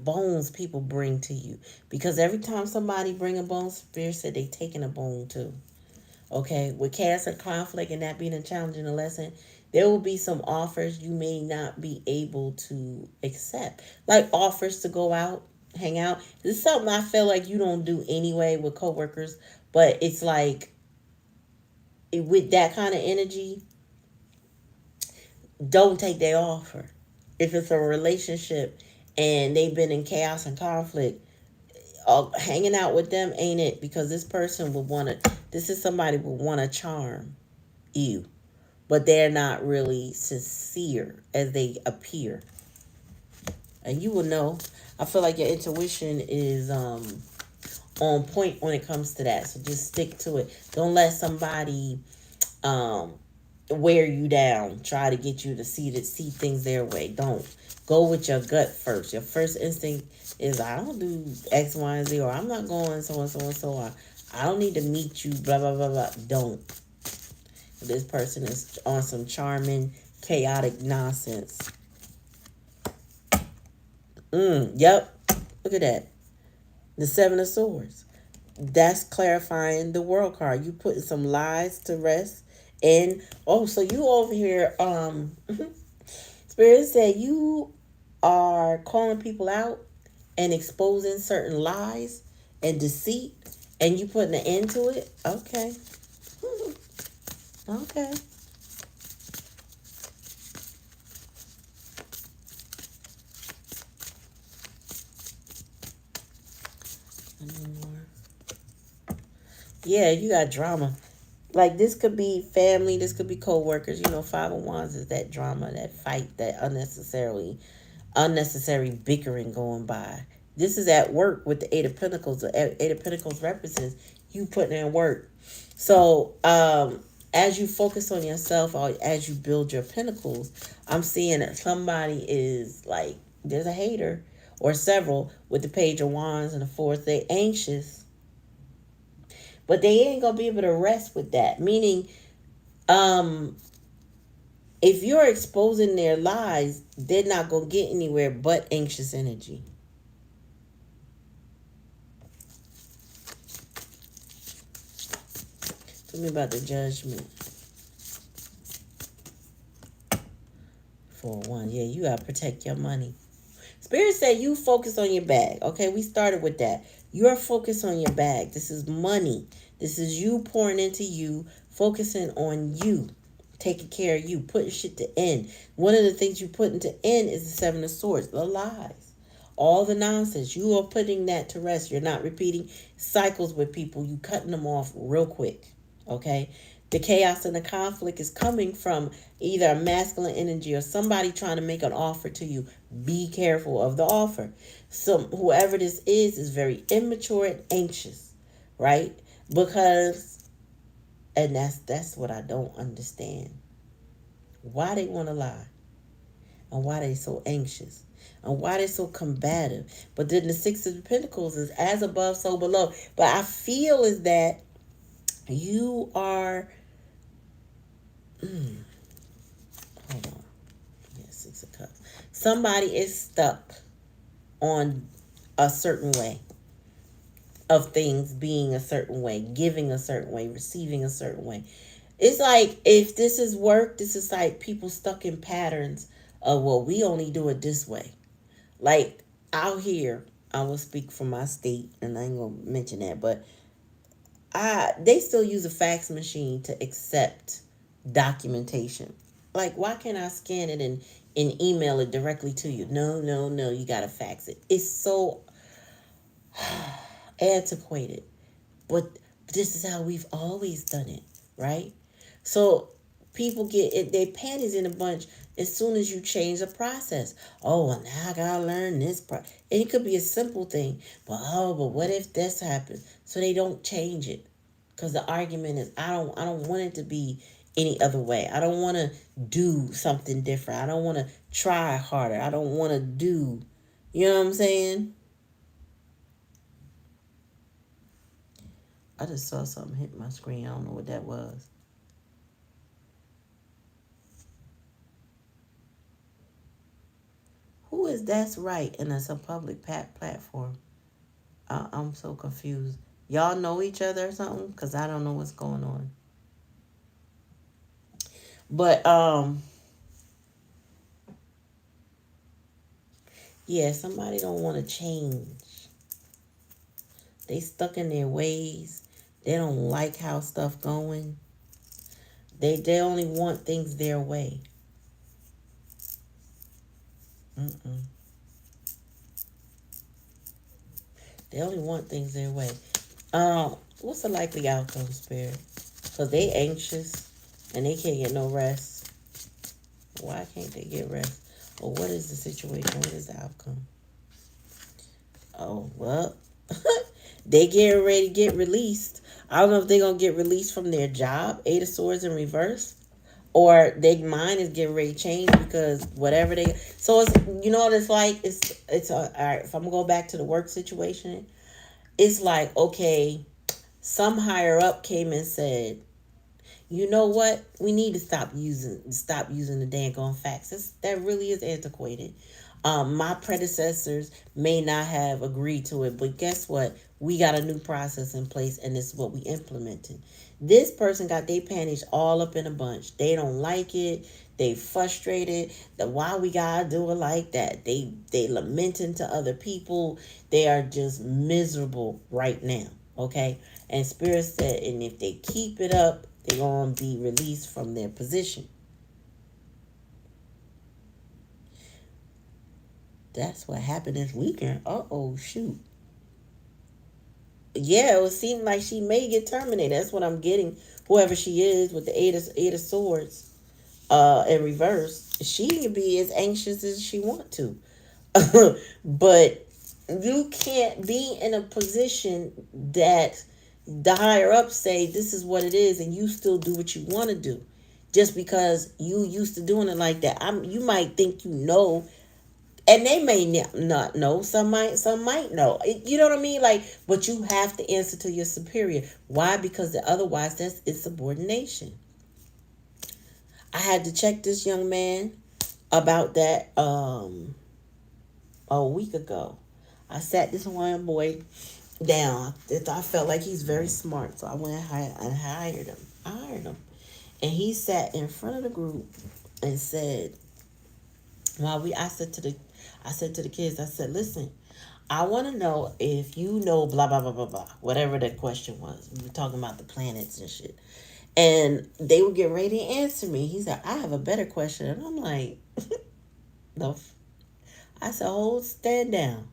bones people bring to you. Because every time somebody bring a bone, Spirit said they taking a bone too. Okay, with cancer, conflict, and that being a challenge and a lesson, there will be some offers you may not be able to accept. Like offers to go out, hang out. This is something I feel like you don't do anyway with coworkers, but it's like with that kind of energy, don't take their offer. If it's a relationship and they've been in chaos and conflict, hanging out with them ain't it, because this person would want to, this is somebody would want to charm you, but they're not really sincere as they appear. And you will know. I feel like your intuition is on point when it comes to that. So just stick to it. Don't let somebody wear you down, try to get you to see things their way. Don't. Go with your gut first. Your first instinct is, I don't do X, Y, and Z, or I'm not going so and so and so on. I don't need to meet you, blah, blah, blah, blah. Don't. This person is on some charming, chaotic nonsense. Yep. Look at that. The Seven of Swords. That's clarifying the World card. You putting some lies to rest. And, so you over here, Spirit said you are calling people out and exposing certain lies and deceit, and you putting an end to it. Okay. Okay. Yeah, you got drama. Like, this could be family, this could be co-workers. Five of Wands is that drama, that fight, that unnecessary bickering going by. This is at work with the Eight of Pentacles. The Eight of Pentacles represents you putting in work. So, as you focus on yourself, or as you build your pentacles, I'm seeing that somebody is like, there's a hater, or several, with the Page of Wands and the Fourth. They're anxious, but they ain't gonna be able to rest with that. Meaning, if you're exposing their lies, they're not gonna get anywhere but anxious energy. Tell me about the Judgment. 4-1. Yeah, you gotta protect your money. Spirit said you focus on your bag. Okay, we started with that. You're focused on your bag. This is money. This is you pouring into you, focusing on you, taking care of you, putting shit to end. One of the things you put into end is the Seven of Swords, the lies. All the nonsense. You are putting that to rest. You're not repeating cycles with people. You cutting them off real quick. Okay? The chaos and the conflict is coming from either a masculine energy or somebody trying to make an offer to you. Be careful of the offer. So whoever this is very immature and anxious, right? Because, and that's what I don't understand. Why they want to lie, and why they so anxious, and why they so combative. But then the Six of Pentacles is as above, so below. But I feel is that you are. Hold on. Yeah, Six of Cups. Somebody is stuck on a certain way of things being a certain way, giving a certain way, receiving a certain way. It's like if this is work, this is like people stuck in patterns of, well, we only do it this way. Like out here, I will speak for my state, and I ain't gonna mention that, but they still use a fax machine to accept documentation. Like, why can't I scan it and email it directly to you? No, no, no, you gotta fax it. It's so antiquated. But this is how we've always done it, right? So people get it, their panties in a bunch as soon as you change the process. Oh, well, now I gotta learn this part. And it could be a simple thing, but but what if this happens? So they don't change it, because the argument is I don't want it to be any other way. I don't want to do something different. I don't want to try harder. I don't want to do. You know what I'm saying? I just saw something hit my screen. I don't know what that was. Who is that's right and it's a public platform? I'm so confused. Y'all know each other or something? Because I don't know what's going on. But yeah, somebody don't want to change. They stuck in their ways. They don't like how stuff going. They only want things their way. Mm-mm. They only want things their way. What's the likely outcome, Spirit? Because they anxious and they can't get no rest. Why can't they get rest? Or what is the situation? What is the outcome? Oh, well, they getting ready to get released. I don't know if they're going to get released from their job, Eight of Swords in reverse, or their mind is getting ready to change because whatever they... So, it's, you know what it's like? All right, if I'm going to go back to the work situation, it's like, okay, some higher up came and said, you know what? We need to stop using the dang fax. That really is antiquated. My predecessors may not have agreed to it, but guess what? We got a new process in place, and this is what we implemented. This person got their panties all up in a bunch. They don't like it. They frustrated. Why we gotta do it like that? They lamenting to other people. They are just miserable right now. Okay, and Spirit said, and if they keep it up, they're gonna be released from their position. That's what happened this weekend. Uh-oh, shoot. Yeah, it seemed like she may get terminated. That's what I'm getting. Whoever she is with the eight of swords in reverse, she can be as anxious as she want to. But you can't be in a position that the higher up say this is what it is and you still do what you want to do. Just because you used to doing it like that. You might think you know, and they may not know. Some might know. You know what I mean? Like, but you have to answer to your superior. Why? Because otherwise that's insubordination. I had to check this young man about that a week ago. I sat this one boy down. I felt like he's very smart, so I went and hired him. And he sat in front of the group and said, I said to the kids, I said, listen, I want to know if you know blah, blah, blah, blah, blah. Whatever that question was. We were talking about the planets and shit. And they would get ready to answer me. He said, I have a better question. And I'm like, no. I said, hold, stand down.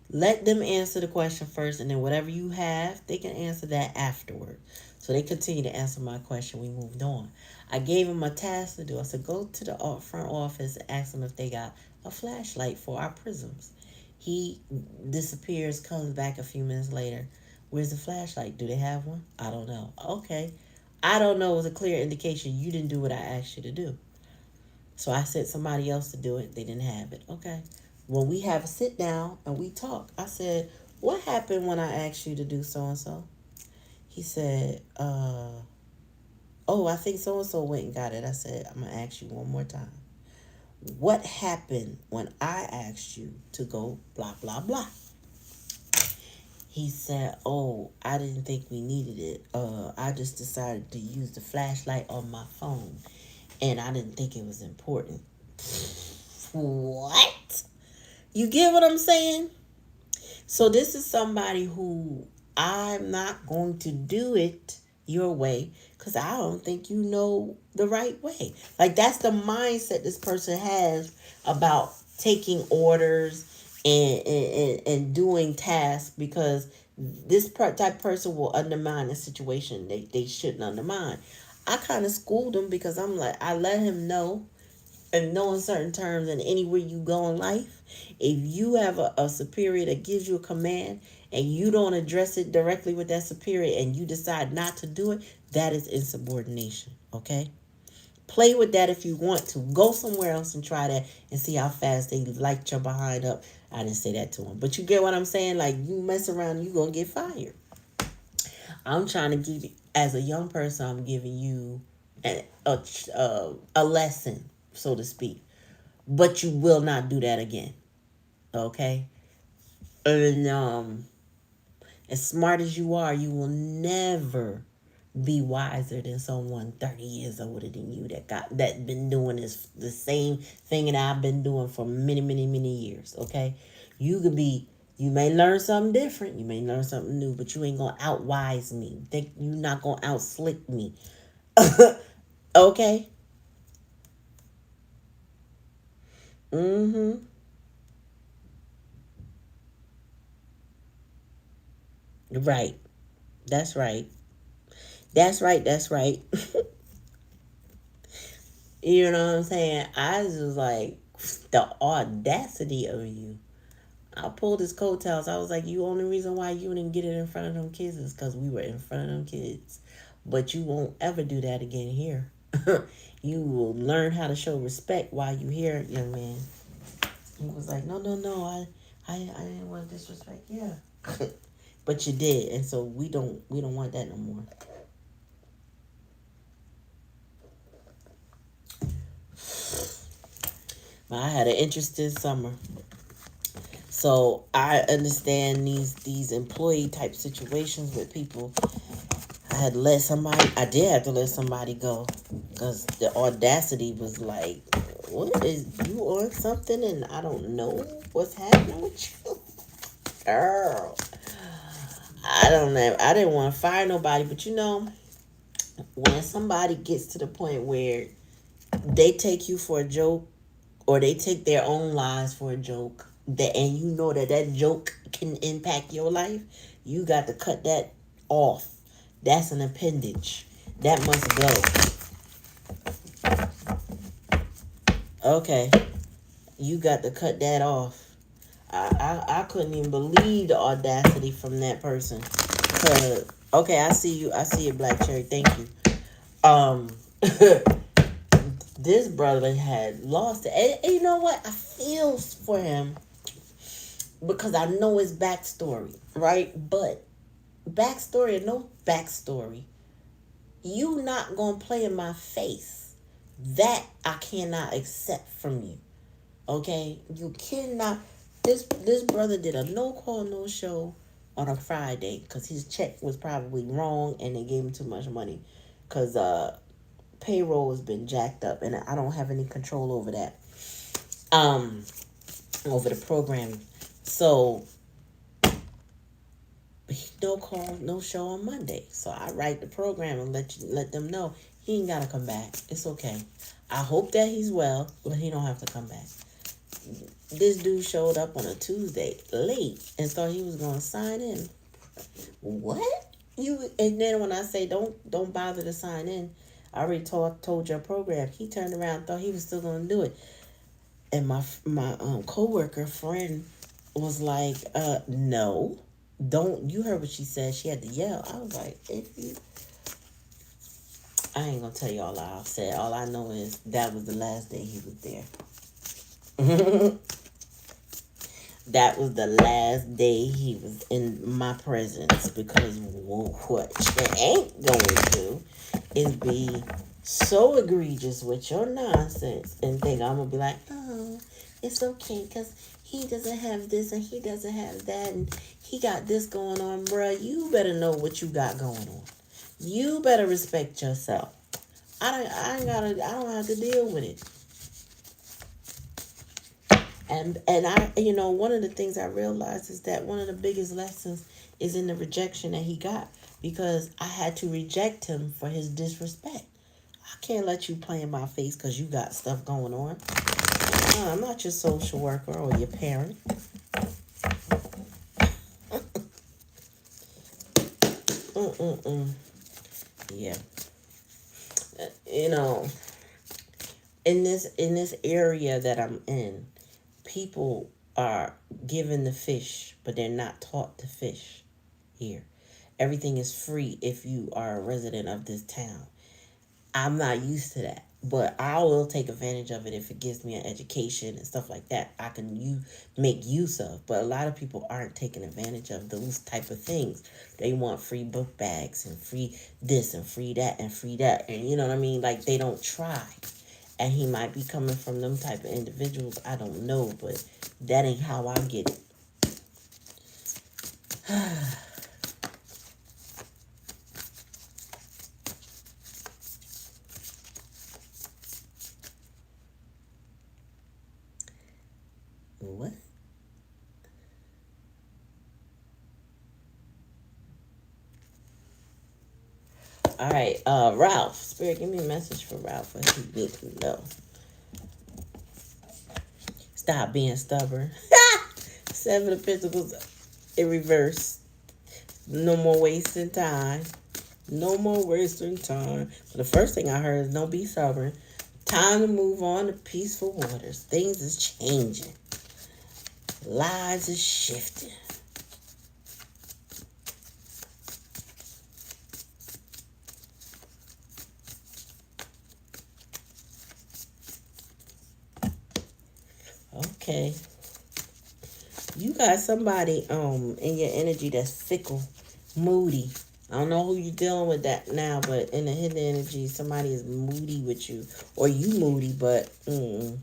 Let them answer the question first, and then whatever you have, they can answer that afterward. So they continued to answer my question. We moved on. I gave him a task to do. I said, go to the front office and ask them if they got a flashlight for our prisms. He disappears, comes back a few minutes later. Where's the flashlight? Do they have one? I don't know. Okay. I don't know was a clear indication you didn't do what I asked you to do. So I sent somebody else to do it. They didn't have it. Okay. When we have a sit down and we talk, I said, what happened when I asked you to do so and so? He said, I think so and so went and got it. I said, I'm going to ask you one more time. What happened when I asked you to go blah, blah, blah? He said, I didn't think we needed it. I just decided to use the flashlight on my phone, and I didn't think it was important. What? You get what I'm saying? So this is somebody who I'm not going to do it your way because I don't think you know the right way. Like, that's the mindset this person has about taking orders and doing tasks, because this type of person will undermine a situation they shouldn't undermine. I kind of schooled him because I'm like, I let him know, and knowing certain terms, and anywhere you go in life, if you have a superior that gives you a command and you don't address it directly with that superior and you decide not to do it, that is insubordination. Okay? Play with that if you want to. Go somewhere else and try that and see how fast they light your behind up. I didn't say that to him, but you get what I'm saying? Like, you mess around, you gonna get fired. I'm trying to give you, as a young person, I'm giving you a lesson, so to speak. But you will not do that again. Okay? And as smart as you are, you will never be wiser than someone 30 years older than you that been doing the same thing that I've been doing for many, many, many years. Okay? You may learn something different, you may learn something new, but you ain't gonna outwise me. You're not gonna outslick me. Okay? Mm-hmm. Right. That's right. That's right. That's right. You know what I'm saying? I was just like, the audacity of you. I pulled his coattails. I was like, you only reason why you didn't get it in front of them kids is because we were in front of them kids. But you won't ever do that again here. You will learn how to show respect while you here, young man. He was like, no, no, no. I didn't want to disrespect. Yeah. But you did, and so we don't want that no more. I had an interesting summer. So I understand these employee type situations with people. I did have to let somebody go because the audacity was like, what is you on something and I don't know what's happening with you? Girl. I don't know. I didn't want to fire nobody, but when somebody gets to the point where they take you for a joke, or they take their own lives for a joke, and you know that joke can impact your life, you got to cut that off. That's an appendage. That must go. Okay. You got to cut that off. I couldn't even believe the audacity from that person. Okay, I see you. I see you, Black Cherry. Thank you. This brother had lost it. And you know what? I feel for him because I know his backstory, right? But backstory or no backstory, you not gonna play in my face. That I cannot accept from you. Okay? You cannot. This brother did a no call, no show on a Friday because his check was probably wrong and they gave him too much money. Because payroll has been jacked up and I don't have any control over that. Over the programming. So no call, no show on Monday. So I write the program and let them know he ain't gotta come back. It's okay. I hope that he's well, but he don't have to come back. This dude showed up on a Tuesday late and thought he was gonna sign in. What? And then when I say don't bother to sign in, I already told your program. He turned around and thought he was still gonna do it. And my coworker friend was like, no, don't. You heard what she said. She had to yell. I was like, I ain't gonna tell you all I said. All I know is that was the last day he was there. That was the last day he was in my presence, because what you ain't going to do is be so egregious with your nonsense and think I'm going to be like, oh, it's okay because he doesn't have this and he doesn't have that and he got this going on. Bruh, you better know what you got going on. You better respect yourself. I don't have to deal with it. And I, one of the things I realized is that one of the biggest lessons is in the rejection that he got, because I had to reject him for his disrespect. I can't let you play in my face because you got stuff going on. No, I'm not your social worker or your parent. Yeah. In this area that I'm in, people are given the fish, but they're not taught to fish here. Everything is free if you are a resident of this town. I'm not used to that, but I will take advantage of it if it gives me an education and stuff like that I can make use of. But a lot of people aren't taking advantage of those type of things. They want free book bags and free this and free that and free that. And you know what I mean? Like, they don't try. And he might be coming from them type of individuals. I don't know, but that ain't how I get it. What? All right, Ralph. Spirit, give me a message for Ralph. What he needs to know. Stop being stubborn. 7 of Pentacles in reverse. No more wasting time. No more wasting time. But the first thing I heard is don't be stubborn. Time to move on to peaceful waters. Things is changing. Lives is shifting. Okay. You got somebody in your energy that's fickle, moody. I don't know who you're dealing with that now, but in the hidden energy, somebody is moody with you. Or you moody, but 9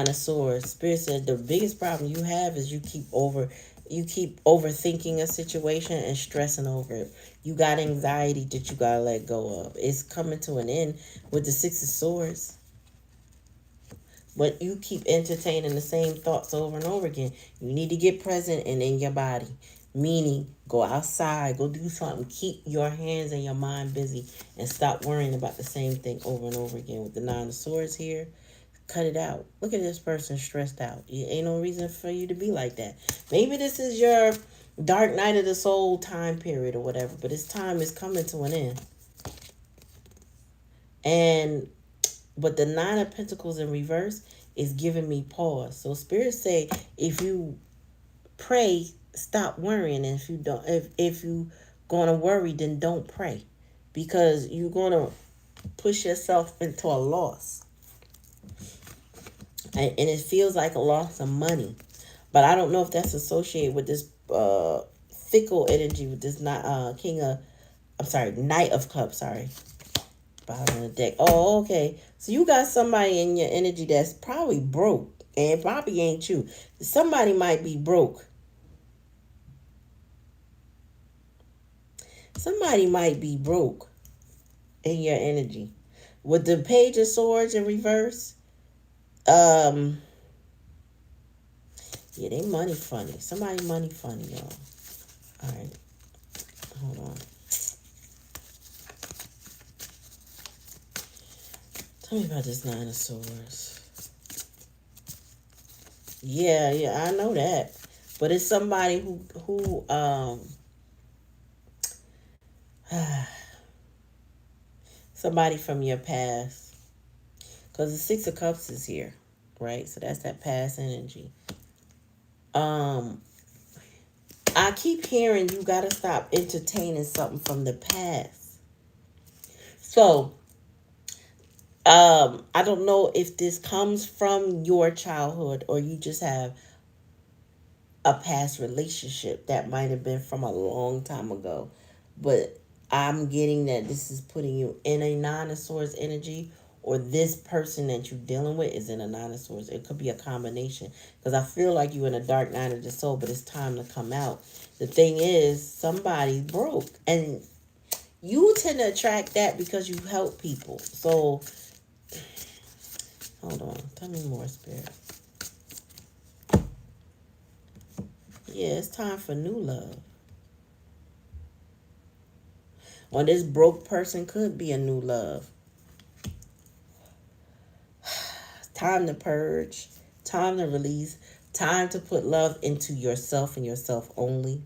of Swords. Spirit said the biggest problem you have is you keep overthinking a situation and stressing over it. You got anxiety that you gotta let go of. It's coming to an end with the 6 of Swords. But you keep entertaining the same thoughts over and over again. You need to get present and in your body. Meaning, go outside, go do something. Keep your hands and your mind busy and stop worrying about the same thing over and over again. With the 9 of Swords here, cut it out. Look at this person stressed out. Ain't no reason for you to be like that. Maybe this is your dark night of the soul time period or whatever, but this time is coming to an end. But the 9 of Pentacles in reverse is giving me pause. So Spirit say, if you pray, stop worrying. And if you don't, if you gonna worry, then don't pray, because you're gonna push yourself into a loss. And it feels like a loss of money, but I don't know if that's associated with this fickle energy with this Knight of Cups. Sorry. Bottom of the deck. Oh, okay. So you got somebody in your energy that's probably broke. And probably ain't you. Somebody might be broke. Somebody might be broke in your energy. With the Page of Swords in reverse, Yeah, they money funny. Somebody money funny, y'all. All right, hold on. Tell me about this Nine of Swords. Yeah, yeah, I know that. But it's somebody who somebody from your past. Because the Six of Cups is here, right? So that's that past energy. Um, I keep hearing you gotta stop entertaining something from the past. So, I don't know if this comes from your childhood or you just have a past relationship that might have been from a long time ago. But I'm getting that this is putting you in a Nine of Swords energy, or this person that you're dealing with is in a Nine of Swords. It could be a combination, because I feel like you're in a dark night of the soul, but it's time to come out. The thing is, somebody broke, and you tend to attract that because you help people. So, hold on. Tell me more, Spirit. Yeah, it's time for new love. Or this broke person could be a new love. Time to purge, time to release, time to put love into yourself and yourself only.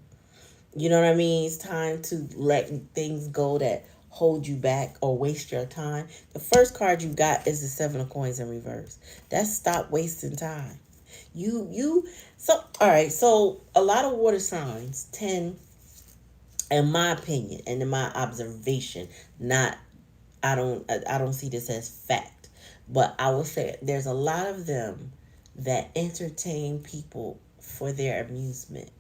You know what I mean? It's time to let things go that hold you back or waste your time. The first card you got is the Seven of Coins in reverse. That's stop wasting time. So all right, so a lot of water signs tend, in my opinion and in my observation, not I don't see this as fact, but I will say there's a lot of them that entertain people for their amusement.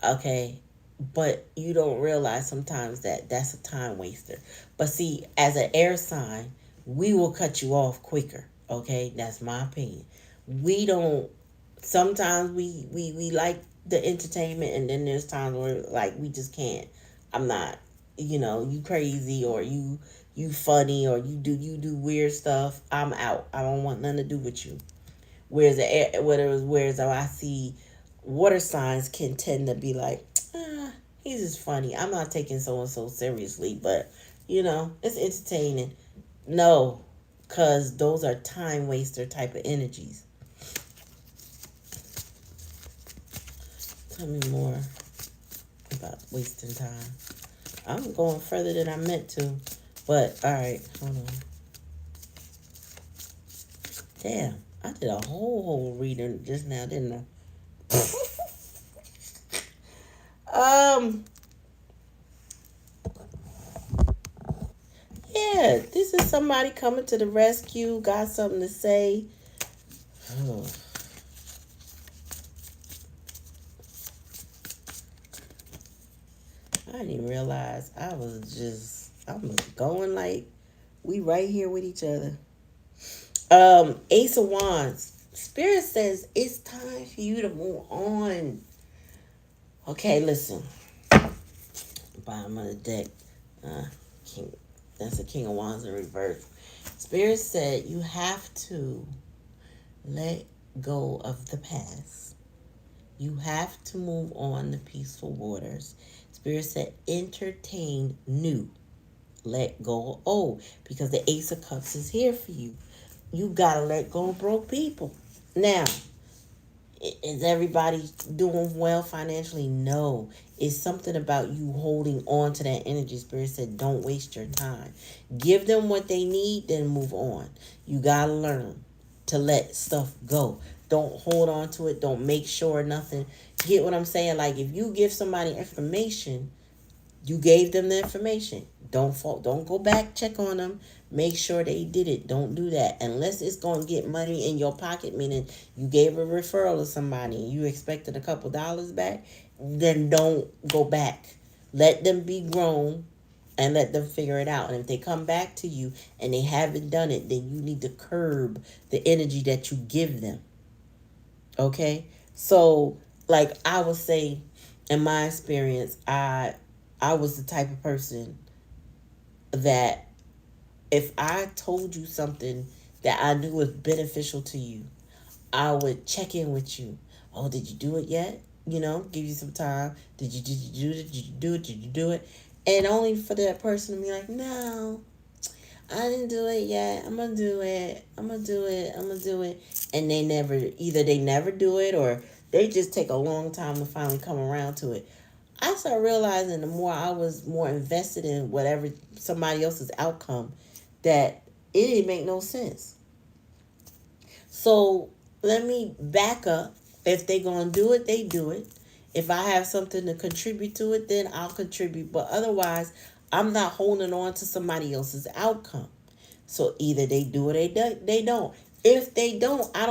Okay, but you don't realize sometimes that that's a time waster. But see, as an air sign, we will cut you off quicker. Okay, that's my opinion. We don't. Sometimes we like the entertainment, and then there's times where like we just can't. I'm not. You crazy, or you funny, or you do weird stuff. I'm out. I don't want nothing to do with you. Whereas I see water signs can tend to be like, he's just funny. I'm not taking so and so seriously, but it's entertaining. No, because those are time waster type of energies. Tell me more about wasting time. I'm going further than I meant to, but all right, hold on. Damn, I did a whole reading just now, didn't I? Yeah, this is somebody coming to the rescue, got something to say. Oh. I didn't even realize I'm going like we right here with each other. Ace of Wands. Spirit says it's time for you to move on. Okay, listen. Bottom of the deck. King. That's the King of Wands in reverse. Spirit said you have to let go of the past. You have to move on to peaceful waters. Spirit said entertain new. Let go of old. Because the Ace of Cups is here for you. You gotta let go of broke people. Now, is everybody doing well financially? No. It's something about you holding on to that energy. Spirit said don't waste your time. Give them what they need, then move on. You gotta learn to let stuff go. Don't hold on to it. Don't make sure nothing. Get what I'm saying? Like if you give somebody information, you gave them the information. Don't go back, check on them. Make sure they did it. Don't do that. Unless it's going to get money in your pocket, meaning you gave a referral to somebody and you expected a couple dollars back, then don't go back. Let them be grown and let them figure it out. And if they come back to you and they haven't done it, then you need to curb the energy that you give them. Okay? So, like I would say, in my experience, I was the type of person that if I told you something that I knew was beneficial to you, I would check in with you. Oh, did you do it yet? You know, give you some time. Did you do it? Did you do it? And only for that person to be like, no, I didn't do it yet. I'm gonna do it. I'm gonna do it. I'm gonna do it. And they never do it, or they just take a long time to finally come around to it. I started realizing the more I was more invested in whatever somebody else's outcome, that it didn't make no sense. So let me back up. If they gonna do it, they do it. If I have something to contribute to it, then I'll contribute. But otherwise, I'm not holding on to somebody else's outcome. So either they do it or they don't. If they don't, I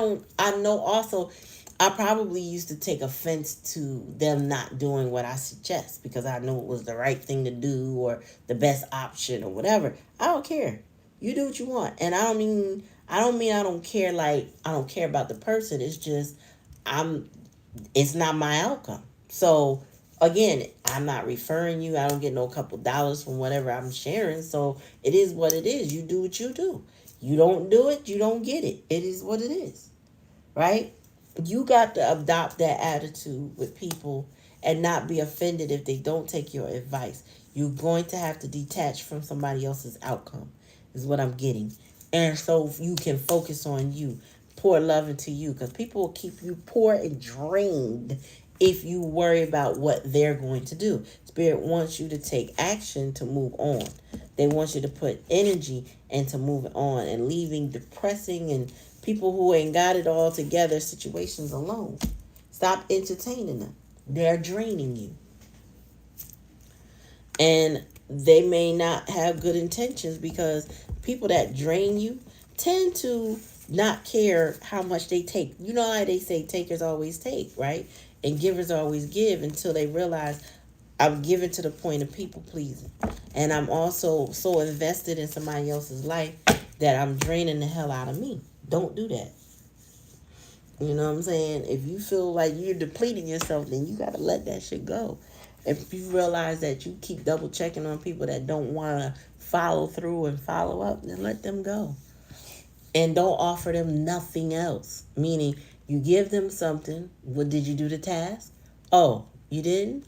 know also I probably used to take offense to them not doing what I suggest because I knew it was the right thing to do or the best option or whatever. I don't care. You do what you want. And I don't mean I don't care, like I don't care about the person. It's just I'm it's not my outcome. So again, I'm not referring you. I don't get no couple dollars from whatever I'm sharing. So it is what it is. You do what you do. You don't do it, you don't get it. It is what it is. Right? You got to adopt that attitude with people and not be offended if they don't take your advice. You're going to have to detach from somebody else's outcome, is what I'm getting. And so you can focus on you, pour love into you, because people will keep you poor and drained if you worry about what they're going to do. Spirit wants you to take action to move on. They want you to put energy into moving on and leaving depressing and people who ain't got it all together situations alone. Stop entertaining them. They're draining you. And they may not have good intentions because people that drain you tend to not care how much they take. You know how they say takers always take, right? And givers always give until they realize I'm giving to the point of people pleasing. And I'm also so invested in somebody else's life that I'm draining the hell out of me. Don't do that. You know what I'm saying? If you feel like you're depleting yourself, then you got to let that shit go. If you realize that you keep double checking on people that don't want to follow through and follow up, then let them go. And don't offer them nothing else. Meaning, you give them something. What did you do the task? Oh, you didn't?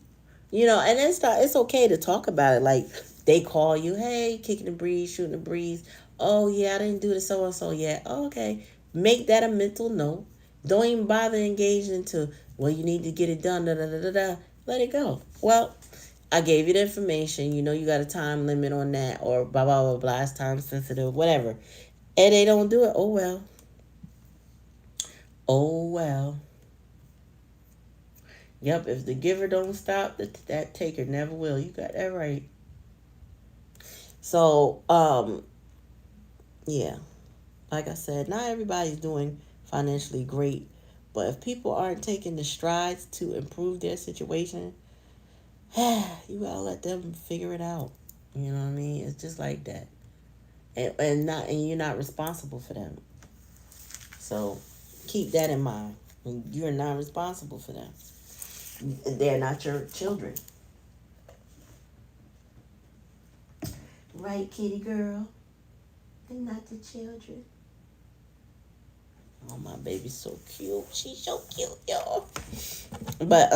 You know, and it's okay to talk about it. Like, they call you, hey, kicking the breeze, shooting the breeze. Oh, yeah, I didn't do the so-and-so yet. Oh, okay. Make that a mental note. Don't even bother engaging into, well, you need to get it done, da da da da da. Let it go. Well, I gave you the information. You know you got a time limit on that, or blah, blah, blah, blah. It's time sensitive, whatever. And they don't do it. Oh, well. Oh, well. Yep, if the giver don't stop, that taker never will. You got that right. So, yeah. Like I said, not everybody's doing financially great. But if people aren't taking the strides to improve their situation, you gotta let them figure it out. You know what I mean? It's just like that. And you're not responsible for them. So keep that in mind. You're not responsible for them. They're not your children. Right, kitty girl? They're not the children. Oh, my baby's so cute. She's so cute, y'all. But,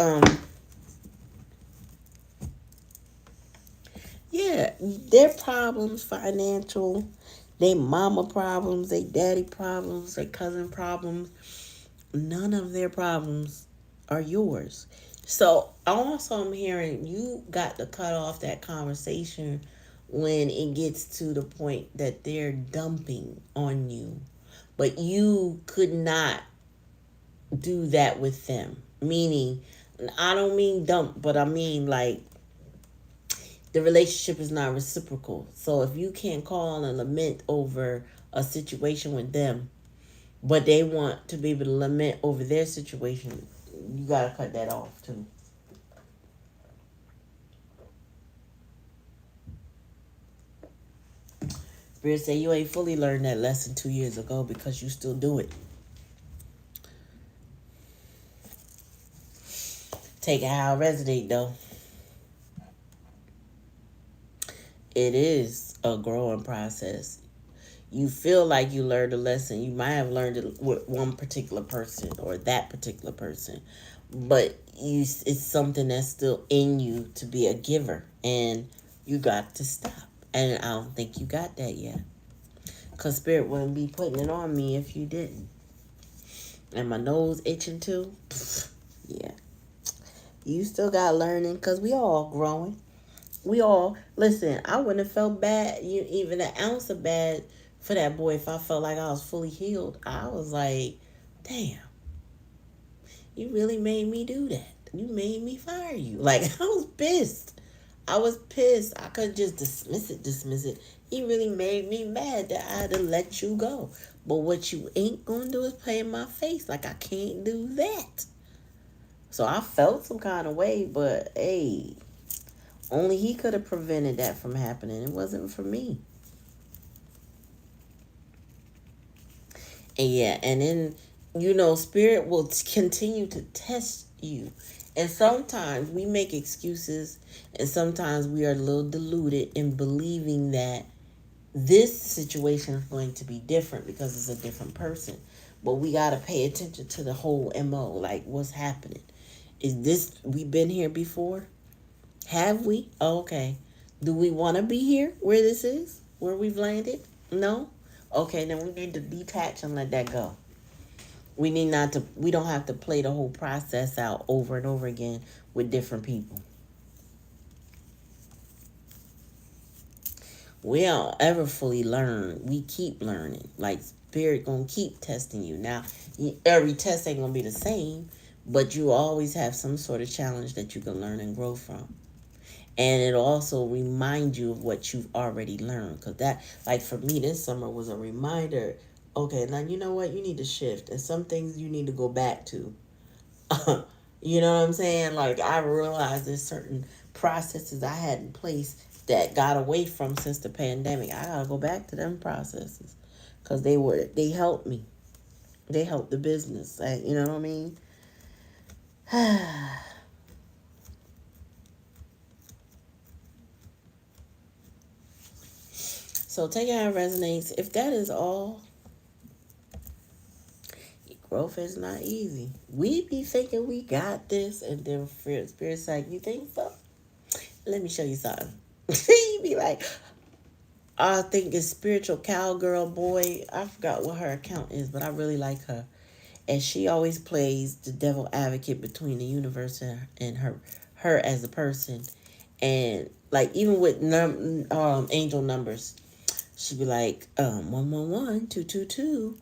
yeah, their problems, financial, they mama problems, they daddy problems, they cousin problems, none of their problems are yours. So also I'm hearing you got to cut off that conversation when it gets to the point that they're dumping on you. But you could not do that with them. Meaning, I don't mean dump, but I mean like the relationship is not reciprocal. So if you can't call and lament over a situation with them, but they want to be able to lament over their situation, you got to cut that off too. Spirit say you ain't fully learned that lesson 2 years ago because you still do it. Take it how it resonate though. It is a growing process. you feel like you learned a lesson. You might have learned it with one particular person or that particular person, but it's something that's still in you to be a giver, and you got to stop. And I don't think you got that yet, because Spirit wouldn't be putting it on me if you didn't. And my nose itching too. Yeah, you still got learning, because we all growing. We all, listen, I wouldn't have felt bad, even an ounce of bad for that boy if I felt like I was fully healed. I was like, damn, you really made me do that. You made me fire you. Like, I was pissed. I was pissed. I couldn't just dismiss it. He really made me mad that I had to let you go. But what you ain't gonna do is play in my face. Like, I can't do that. So I felt some kind of way, but hey, only he could have prevented that from happening. It wasn't for me. And yeah, and then, Spirit will continue to test you. And sometimes we make excuses, and sometimes we are a little deluded in believing that this situation is going to be different because it's a different person. But we got to pay attention to the whole MO. Like, what's happening? Is this, we been here before? Have we? Oh, okay. Do we want to be here where this is? Where we've landed? No? Okay, then we need to detach and let that go. We don't have to play the whole process out over and over again with different people. We don't ever fully learn. We keep learning. Like, Spirit gonna keep testing you. Now, every test ain't gonna be the same, but you always have some sort of challenge that you can learn and grow from. And it also remind you of what you've already learned. Because that, like for me, this summer was a reminder. Okay, now you know what? You need to shift. And some things you need to go back to. You know what I'm saying? Like, I realized there's certain processes I had in place that got away from since the pandemic. I got to go back to them processes. Because they helped me. They helped the business. You know what I mean? So take it how it resonates. If that is all, growth is not easy. We be thinking we got this, and then Spirit's like, you think so? Let me show you something. You be like, I think it's Spiritual Cowgirl Boy. I forgot what her account is, but I really like her. And she always plays the devil advocate between the universe and her as a person. And like, even with angel numbers, she'd be like, 111 222.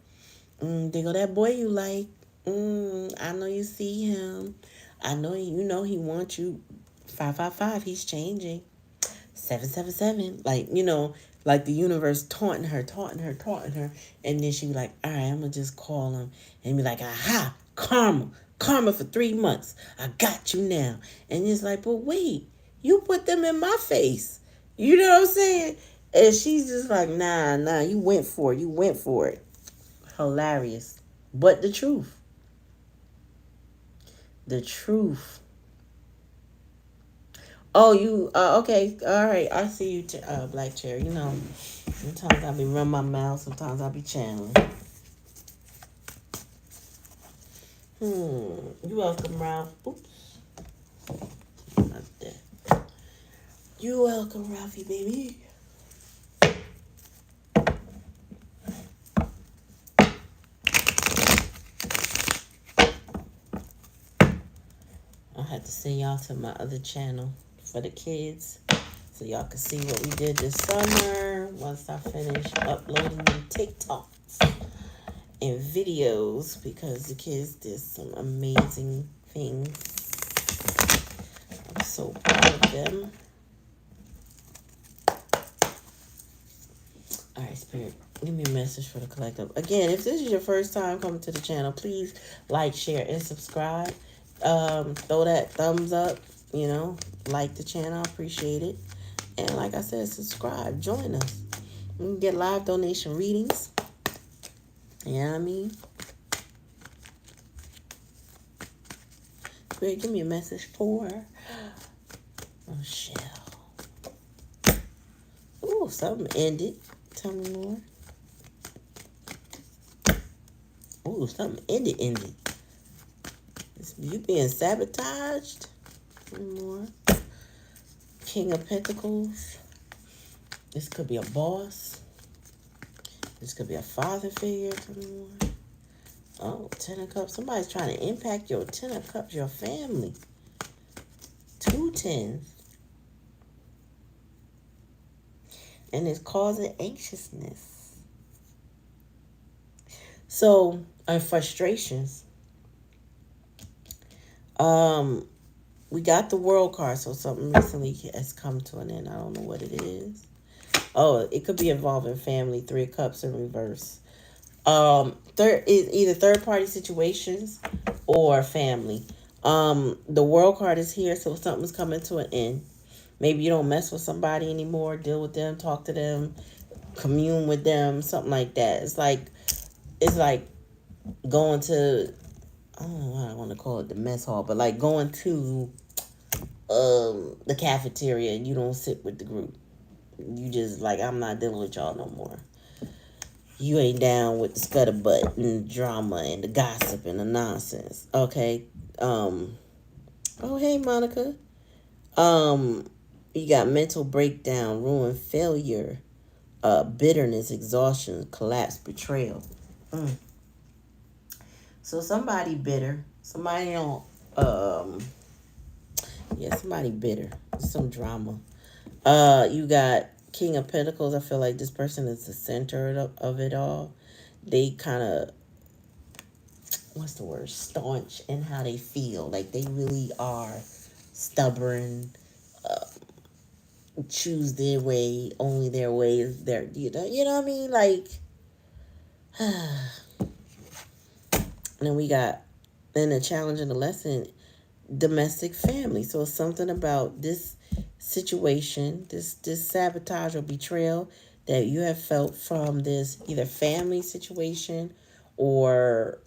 There go that boy you like. I know you see him. I know he wants you. 555. He's changing. 777. Like the universe taunting her, and then she be like, all right, I'm gonna just call him and be like, aha, karma for 3 months. I got you now. And it's like, but wait, you put them in my face. You know what I'm saying? And she's just like, nah, you went for it. Hilarious. But the truth. Oh, you, okay, all right, I see you, Black Cherry. Sometimes I be running my mouth, sometimes I be channeling. You welcome, Ralph. Oops. Not that. You welcome, Ralphie, baby. I had to send y'all to my other channel for the kids, so y'all can see what we did this summer once I finish uploading the TikToks and videos, because the kids did some amazing things. I'm so proud of them. All right, Spirit, give me a message for the collective. Again, if this is your first time coming to the channel, please like, share, and subscribe. Throw that thumbs up, like the channel. I appreciate it. And like I said, subscribe. Join us. We can get live donation readings. You know what I mean? Spirit, give me a message for Michelle. Ooh, something ended. Tell me more. Oh, something ended. You being sabotaged. One more. King of Pentacles. This could be a boss. This could be a father figure. One more. Oh, Ten of Cups. Somebody's trying to impact your Ten of Cups, your family. 2 tens. And it's causing anxiousness. So, and frustrations. We got the World card, so something recently has come to an end. I don't know what it is. Oh, it could be involving family. 3 of Cups in reverse. Either third party situations or family. The World card is here, so something's coming to an end. Maybe you don't mess with somebody anymore, deal with them, talk to them, commune with them, something like that. It's like going to, I don't know what I want to call it, the mess hall, but like going to the cafeteria and you don't sit with the group. You just like, I'm not dealing with y'all no more. You ain't down with the scuttlebutt and the drama and the gossip and the nonsense. Okay. Oh, hey, Monica. You got mental breakdown, ruin, failure, bitterness, exhaustion, collapse, betrayal. So somebody bitter. Somebody don't, somebody bitter. Some drama. You got King of Pentacles. I feel like this person is the center of it all. They kind of, what's the word? Staunch in how they feel. Like they really are stubborn. Choose their way. Only their way is their. You know what I mean? Like. And then we got, in the challenge and the lesson, domestic family. So it's something about this situation, this sabotage or betrayal that you have felt from this either family situation or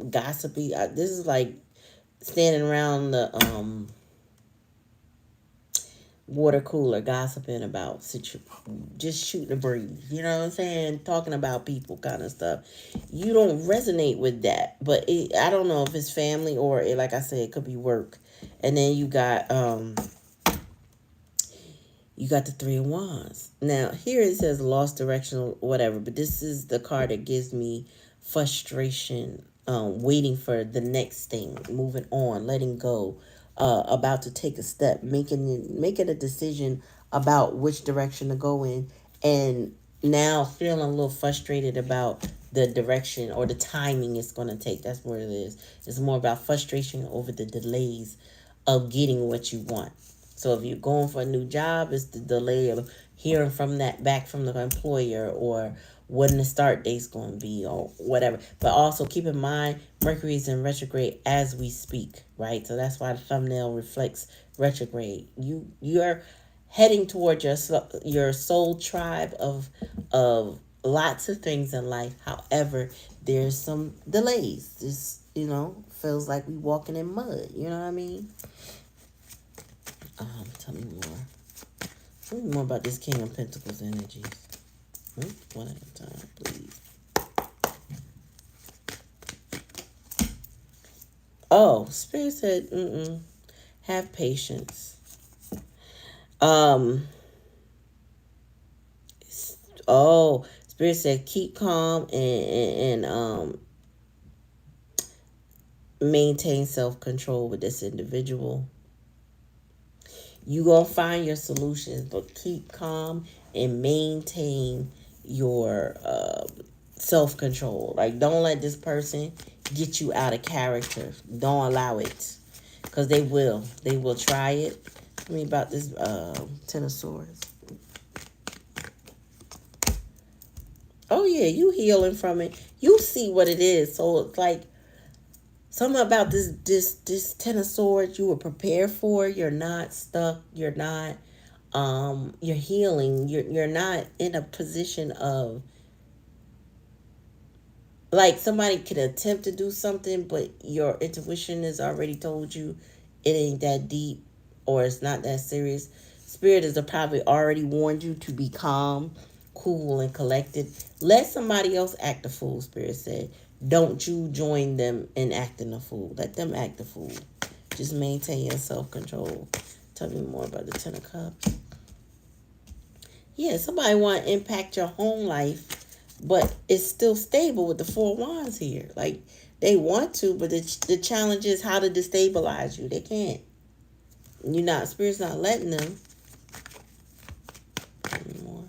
gossipy. This is like standing around the water cooler gossiping about just shooting the breeze, you know what I'm saying, talking about people kind of stuff. You don't resonate with that, but I don't know if it's family or like I said, it could be work. And then you got the 3 of Wands. Now here it says lost direction or whatever, but this is the card that gives me frustration, waiting for the next thing, moving on, letting go, about to take a step, making a decision about which direction to go in, and now feeling a little frustrated about the direction or the timing it's going to take. That's what it is. It's more about frustration over the delays of getting what you want. So if you're going for a new job, it's the delay of hearing back from the employer, or when the start date's going to be, or whatever. But also keep in mind, Mercury's in retrograde as we speak, right? So that's why the thumbnail reflects retrograde. You're heading towards your soul tribe of lots of things in life. However, there's some delays. Just, feels like we walking in mud. You know what I mean? Tell me more. Tell me more about this King of Pentacles energies. One at a time, please. Oh, Spirit said, have patience. Spirit said keep calm and maintain self-control with this individual. You gonna find your solutions, but keep calm and maintain your self-control. Like, don't let this person get you out of character. Don't allow it, because they will try it. Tell me about this Ten of Swords. Oh yeah, you healing from it. You see what it is. So it's like something about this Ten of Swords you were prepared for. You're not stuck. You're not you're healing. You're not in a position of, like, somebody could attempt to do something, but your intuition has already told you it ain't that deep, or it's not that serious. Spirit has probably already warned you to be calm, cool and collected. Let somebody else act a fool, Spirit said. Don't you join them in acting a fool. Let them act a fool. Just maintain your self-control. Tell me more about the Ten of Cups. Yeah, somebody want to impact your home life, but it's still stable with the Four Wands here. Like, they want to, but the challenge is how to destabilize you. They can't. You're not, Spirit's not letting them. Anymore.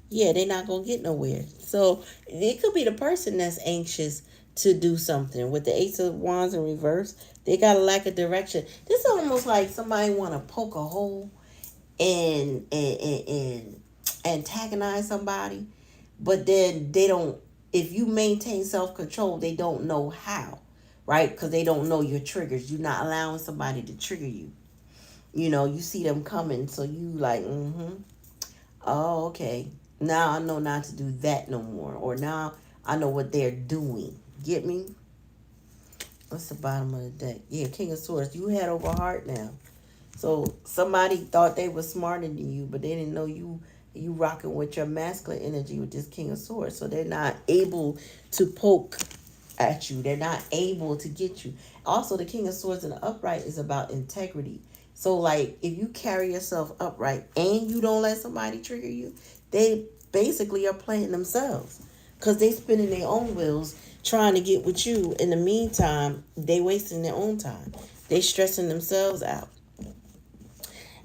Yeah, they're not going to get nowhere. So, it could be the person that's anxious to do something. With the Ace of Wands in reverse, they got a lack of direction. This is almost like somebody want to poke a hole and antagonize somebody, but then they don't. If you maintain self-control, they don't know how, right? Because they don't know your triggers. You're not allowing somebody to trigger you. You know, you see them coming, so you like, oh, okay, now I know not to do that no more, or now I know what they're doing. Get me? What's the bottom of the deck? Yeah, King of Swords. You head over heart now. So somebody thought they were smarter than you, but they didn't know you rocking with your masculine energy with this King of Swords. So they're not able to poke at you. They're not able to get you. Also, the King of Swords in the upright is about integrity. So like if you carry yourself upright and you don't let somebody trigger you, they basically are playing themselves. Because they spinning their own wheels trying to get with you. In the meantime, they wasting their own time. They stressing themselves out.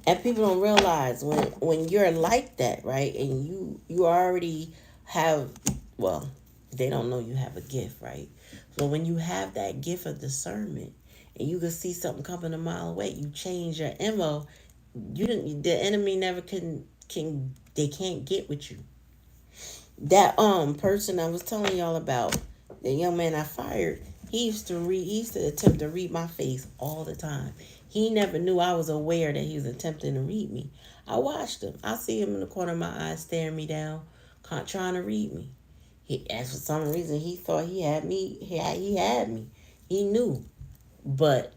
And people don't realize when you're like that, right? And you already have, well, they don't know you have a gift, right? So when you have that gift of discernment and you can see something coming a mile away, you change your MO. You didn't. The enemy never can they can't get with you. That person I was telling y'all about, the young man I fired, he used to attempt to read my face all the time. He never knew I was aware that he was attempting to read me. I watched him. I see him in the corner of my eye staring me down, trying to read me. As for some reason, he thought he had me. He had me. He knew, but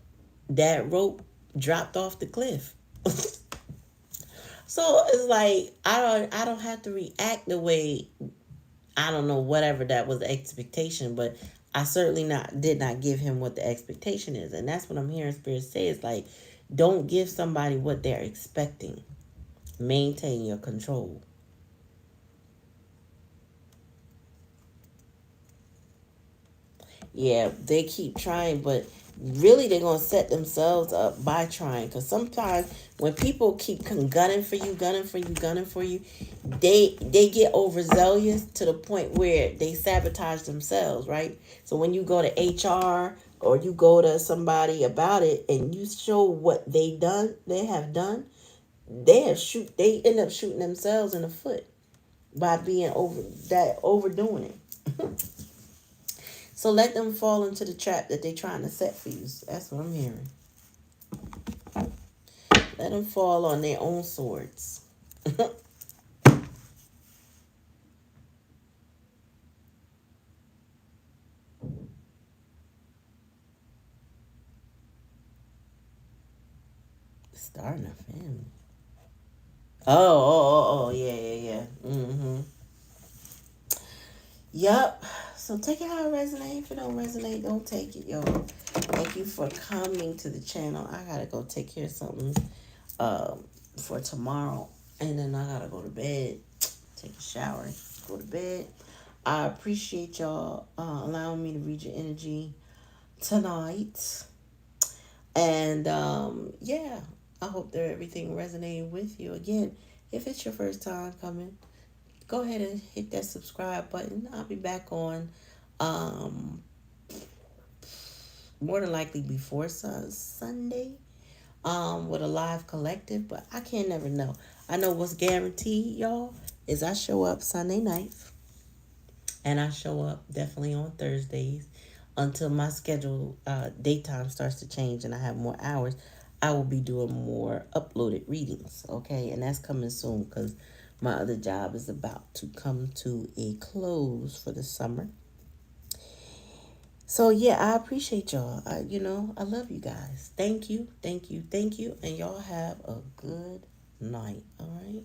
that rope dropped off the cliff. So it's like I don't have to react the way, I don't know, whatever that was the expectation, but I certainly did not give him what the expectation is. And that's what I'm hearing Spirit say is like, don't give somebody what they're expecting. Maintain your control. Yeah, they keep trying, but really they're going to set themselves up by trying. Because sometimes when people keep gunning for you, gunning for you, they get overzealous to the point where they sabotage themselves, right? So when you go to HR or you go to somebody about it and you show what they have done, they end up shooting themselves in the foot by being overdoing it. So let them fall into the trap that they're trying to set for you. That's what I'm hearing. Let them fall on their own swords. Starting a family. Oh, yeah. Yup. So take it how it resonates. If it don't resonate, don't take it, y'all. Thank you for coming to the channel. I gotta go take care of something for tomorrow. And then I gotta go to bed. Take a shower. Go to bed. I appreciate y'all allowing me to read your energy tonight. And yeah, I hope that everything resonated with you. Again, if it's your first time coming, go ahead and hit that subscribe button. I'll be back on more than likely before Sunday with a live collective, but I can't never know. I know what's guaranteed, y'all, is I show up Sunday nights and I show up definitely on Thursdays until my schedule daytime starts to change and I have more hours. I will be doing more uploaded readings, okay? And that's coming soon because my other job is about to come to a close for the summer. So yeah, I appreciate y'all. I love you guys. Thank you. And y'all have a good night, all right?